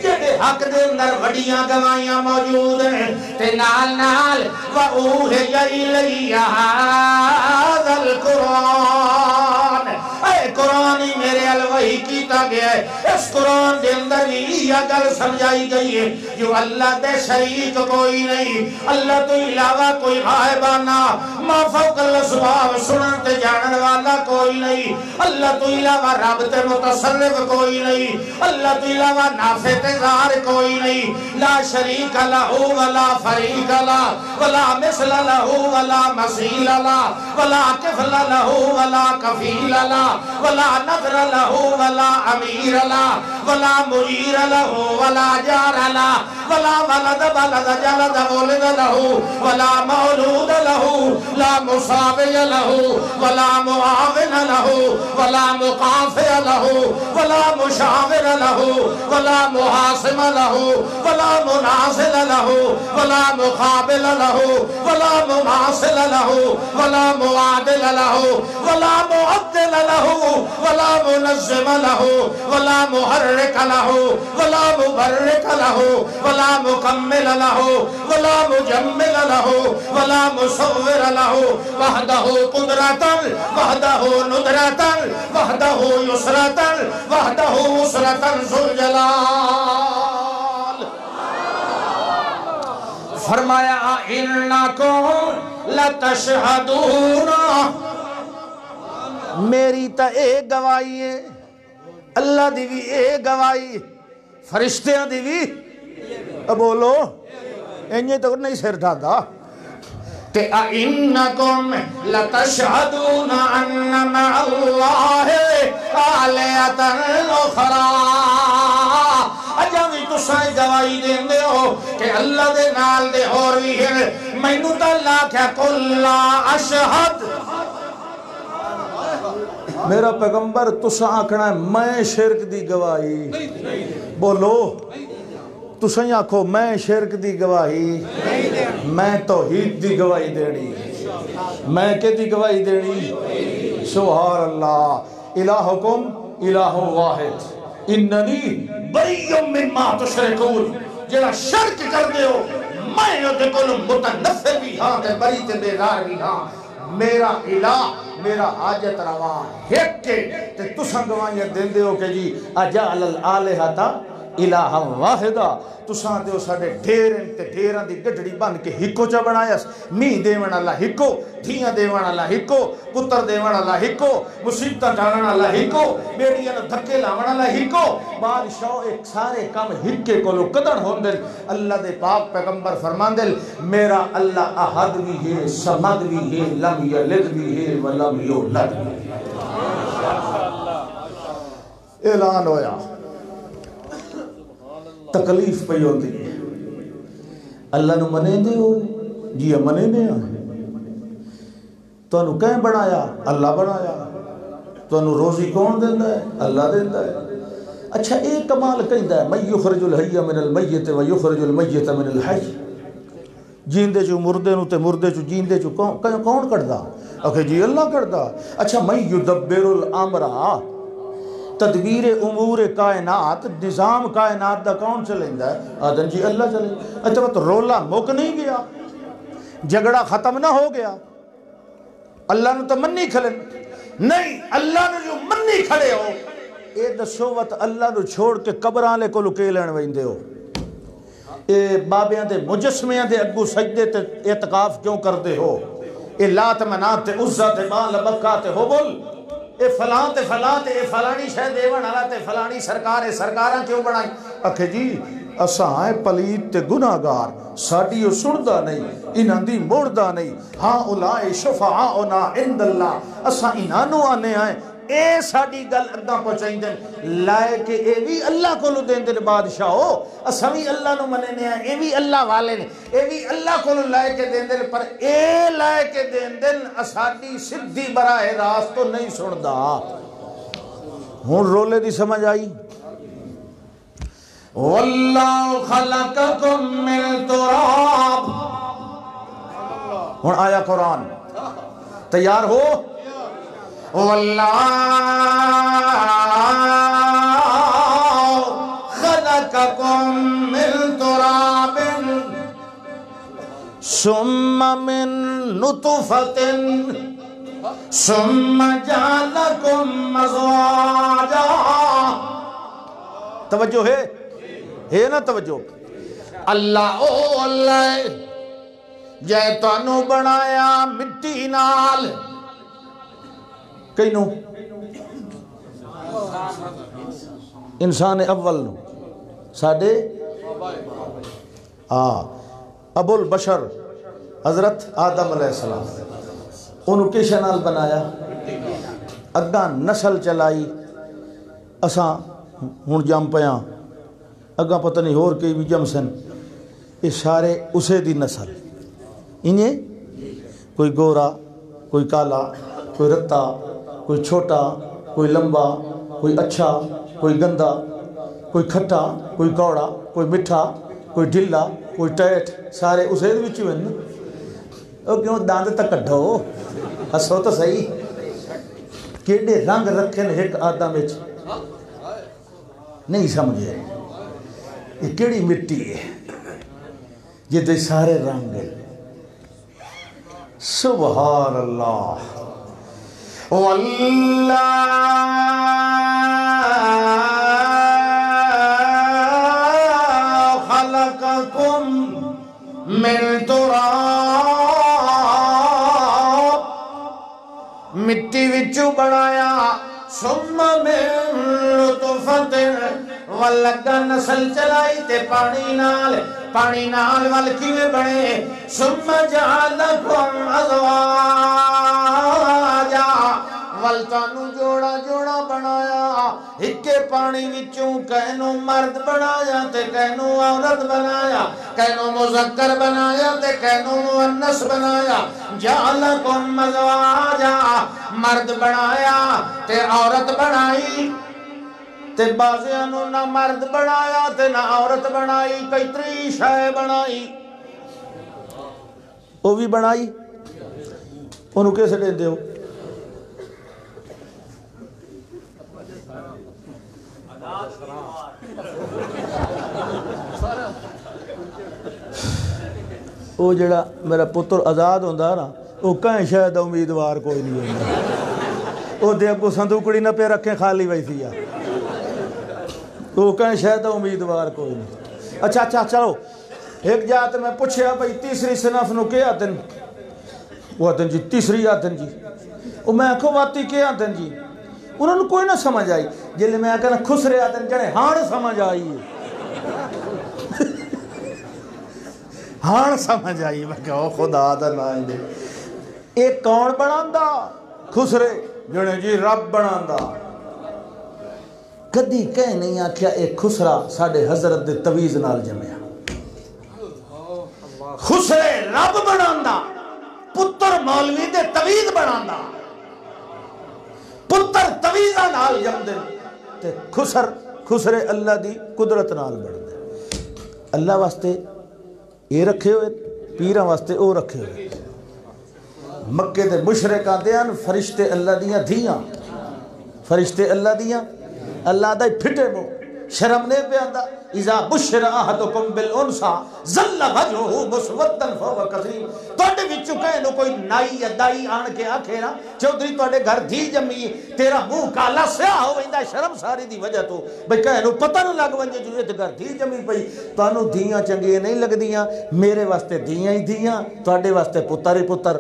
جڑے حق دے اندر وڈیاں گواہیاں موجود ہیں تے نال نال وَأُوحِيَ إِلَيَّ هَذَا الْقُرْآنِ اے قرآن ہی میرے الوحی کیتا گیا ہے اس قرآن دے اندر بھی یہ گل سمجھائی گئی ہے جو اللہ دے شریک کوئی نہیں اللہ تو علاوہ کوئی غائبانہ ما فوق الاسباب سنن تے جانن والا کوئی نہیں اللہ تو علاوہ رب تے متصرف کوئی نہیں اللہ تو علاوہ نافع تے ظاہر کوئی نہیں لا شریک لہو ولا فریق لہ ولا مثل لہو ولا مثیل لہ ولا کفل لہو ولا کفیل لہ ولا نظر لہو ولا امیر لہ ولا مریر لہو ولا جار لہ ولا ولد بلد جلد ولد لہو ولا مولود لہو لا مصابی لہو ولا معاون لہو ولا مقافع لہو ولا مشاور لہو ولا محاسم لہو ولا منازل لہو ولا مقابل لہو ولا مماثل لہو ولا معادل لہو ولا معدل لہو ولا منظم لہو ولا محرک لہو ولا مبرک لہو ولا مکمل لہو ولا مجمل لہو ولا مصور لہو وحدہ قدرتا وحدہ ندرتا وحدہ یسرتا وحدہ وسرتا ذو الجلال فرمایا انکم لتشہدون میری تا اے گواہی ہے اللہ دی بھی اے گواہی فرشتیاں دی بھی بولو انجھے تو نہیں سر ڈھادا تے اِنَّكُمْ لَتَشْهَدُونَ أَنَّ مَعَ اللَّهِ آلِهَةً أُخْرَىٰ اجا بھی تو سائیں گواہی دیں دے ہو کہ اللہ دے نال دے اور بھی ہے مینو تا اللہ کیا قُلْ لَا أَشْهَدْ میرا پیغمبر تسا آکھنا ہے میں شرک دی گواہی بولو تسا آکھو میں شرک دی گواہی میں توحید دی گواہی دینی میں کہ دی گواہی دینی سبحان اللہ الہکم الہ واحد اننی بری مما تشرکون جڑا شرک کر دے ہو میں دے کول متنفر بھی ہاں تے بری تے بیزار بھی ہاں میرا الہ میرا حاجت روا ایک کے تے تساں گواہیاں دیندے ہو کہ جی اجعل الالہۃ الہ واحدہ تساں دیو ساڈے ڈھیرن تے ڈھیراں دی گڈڑی بن کے ہکو چا بنایا می دیون والا ہکو دھیاں دیون والا ہکو پتر دیون والا ہکو مصیبتاں ڈالن والا ہکو بیڑیاں نوں دھکے لاون والا ہکو بادشاہ ایک سارے کام ہکے کولو کدن ہوندے اللہ دے پاک پیغمبر فرماندے میرا اللہ احد بھی ہے صمد بھی ہے لم یلد بھی ہے ولم یولد اعلان ہویا تکلیف پہ ہوتی ہے اللہ نو منے دے ہو جی منے دے تو انہوں کہیں بنایا اللہ بنایا تو انہوں روزی کون دیندہ ہے اللہ دیندہ ہے اچھا ایک کمال کہیں ہے من یخرج الحی من المیت و یخرج المیت من الحی جیندے چو مردے نو تے مردے چو جیندے چو کون کردہ اوکے جی اللہ کردہ اچھا من یدبر الامرہ تدبیر امور کائنات نظام کائنات دا کون چلیں ہے آدن جی اللہ چلیں اچھا تو رولا مک نہیں گیا جگڑا ختم نہ ہو گیا اللہ نے تو منی کھلے نہیں اللہ نے جو منی کھڑے ہو اے دسو وقت اللہ نے چھوڑ کے قبران لے کو لکے لین ویندے ہو اے بابیاں دے مجسمیاں دے اگو سجدے تے اعتقاف کیوں کر دے ہو اے لات منات تے عزت تے مال بکا تے حبل اے فلان تے اے فلانی شہ دیون والا تے فلانی سرکاراں کیوں بنائی اکھے جی اساں اے پلیت تے گناہگار ساڈی او سندا نہیں انہاں دی موڑدا نہیں ہاں اولائے شفعاؤنا عند اللہ اساں انہاں نو آنے آئے اے ساڈی گل اگاں پہنچائیں دن لائے کہ اے بھی اللہ کو لو دین دن بادشاہ ہو اساں بھی اللہ نو مننے ہیں اے بھی اللہ والے نے اے بھی اللہ کو لو لائے کے دین دن پر اے لائے کے دین دن ساڈی سدھی براہ راست تو نہیں سندا ہن رولے دی سمجھ آئی واللہ خلقکم من تراب. ہن آیا قرآن، تیار ہو؟ واللہ خلقکم من تراب ثم من نطفۃ ثم جعلکم ازواجا. توجہ ہے نا توجہ؟ اللہ او اللہ جے تانوں بنایا مٹی نال، کئی نو انسان اول نو ساڈے ابو البشر حضرت آدم علیہ السلام انہوں کیشے نال بنایا، اگاں نسل چلائی، اساں ہن جم پیاں، اگاں پتہ نہیں ہور کئی بھی جم سن، یہ سارے اسے دی نسل. انہیں کوئی گورا، کوئی کالا، کوئی رتا، کوئی چھوٹا، کوئی لمبا، کوئی اچھا، کوئی گندا، کوئی کھٹا، کوئی کوڑا، کوئی مٹھا، کوئی ڈھلا، کوئی ٹیٹ، سارے اسے دی وچ ہیں. او کیوں داند تک کڈھو، ہسو تو صحیح. کیڑے رنگ رکھن ایک آدم وچ نہیں سمجھے. یہ کیڑی مٹی ہے جدے سارے رنگ ہیں. سبحان اللہ. واللہ خلقکم من تراب، مٹی وچوں بنایا، ثم من نطفۃ ولگا نسل چلائی تے پانی نال ول کیویں بنے، ثم جعلکم ازواجا ول تانوں جوڑا جوڑا بنایا، ہکے پانی وچوں کینوں مرد بنایا تے کینوں عورت بنایا، کینوں مذکر بنایا تے کینوں مؤنث بنایا. جعلکم ازواجا مرد بنایا تے عورت بنائی، تے بازیاں نو نہ مرد بنایا تے نہ عورت بنائی، کئی تری شے بنائی. وہ بھی بنائی، انہوں کیسے دے دیو؟ وہ جڑا میرا پتر آزاد ہوندا نا، وہ کہیں شاید امیدوار کوئی نہیں ہوندا، وہ دے کو صندوقڑی نہ پہ رکھیں خالی ویسی ہے، وہ کہیں شاید امیدوار کوئی نہیں. اچھا چلو ایک جات میں پوچھیا بھئی تیسری صنف نو کیا آتن؟ وہ آتن جی تیسری آتن جی. وہ میں آنکھوں واتی کیا آتن جی؟ انہوں نے کوئی نہ سمجھ آئی. جلے میں آکھنا خسرے آتن جڑے ہاں سمجھ آئی ہے، ہاں سمجھ آئی. میں کہو خدا دا نام دے. ایک کون بناندا؟ خسرے جڑے جی رب بناندا. کدی کہہ نہیں آکھیا ایک خسرا ساڑھے حضرت دے تویز نال جمعیا. خسرے رب بناندا، پتر مولوی دے تویز بناندا، پتر تویزہ نال جم دے تے خسرے اللہ دی قدرت نال بڑھ دے. اللہ واسطے اے رکھے ہوئے، پیرہ واسطے او رکھے ہوئے. مکے دے مشرکاں دیاں فرشتے اللہ دیاں دھیاں، فرشتے اللہ دیاں اللہ دا پھٹے بو. شرم نے پہ آندا اذا بشر احدکم بالانثى ظل وجهه مسودا فهو كظيم. توڑے وچوں کہنو کوئی نائی یا دائی آن کے آکھے نا چودھری توڑے گھر دھی جمی تیرا منہ کالا سیاہ ہو ویندا شرم ساری دی وجہ تو بھئی کہنو پتہ نہ لگ ونجے جو تے گھر دھی جمی پئی. تانوں دھیاں چنگیاں نہیں لگدیاں، میرے واسطے دھیاں ہی دھیاں، توڑے واسطے پتر ہی پتر.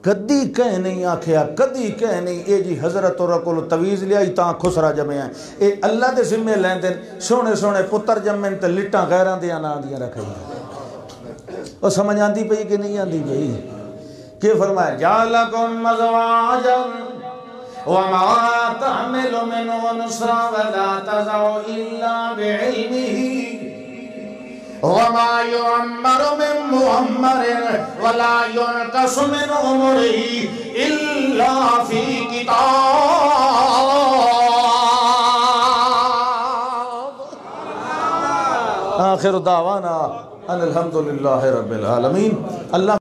کدی کہہ نہیں آکھیا، کدی کہہ نہیں اے جی حضرت اور رکل تویز لیا تاں خسرا جمعے ہیں. اے اللہ دے ذمے لین دین سونے سونے پتر جمعن تے لٹاں غیران دیاں نا دیاں رکھیں. اور سمجھ آندی پئی کہ نہیں آندی پئی؟ کہ فرمایا جعلکم ازواجا وما تعمل من انثى ولا تضع الا بعلمه وما يعمر من معمر ولا ينقص من عمره إلا في كتاب. آخر دعوانا ان الحمدللہ رب العالمین. اللہ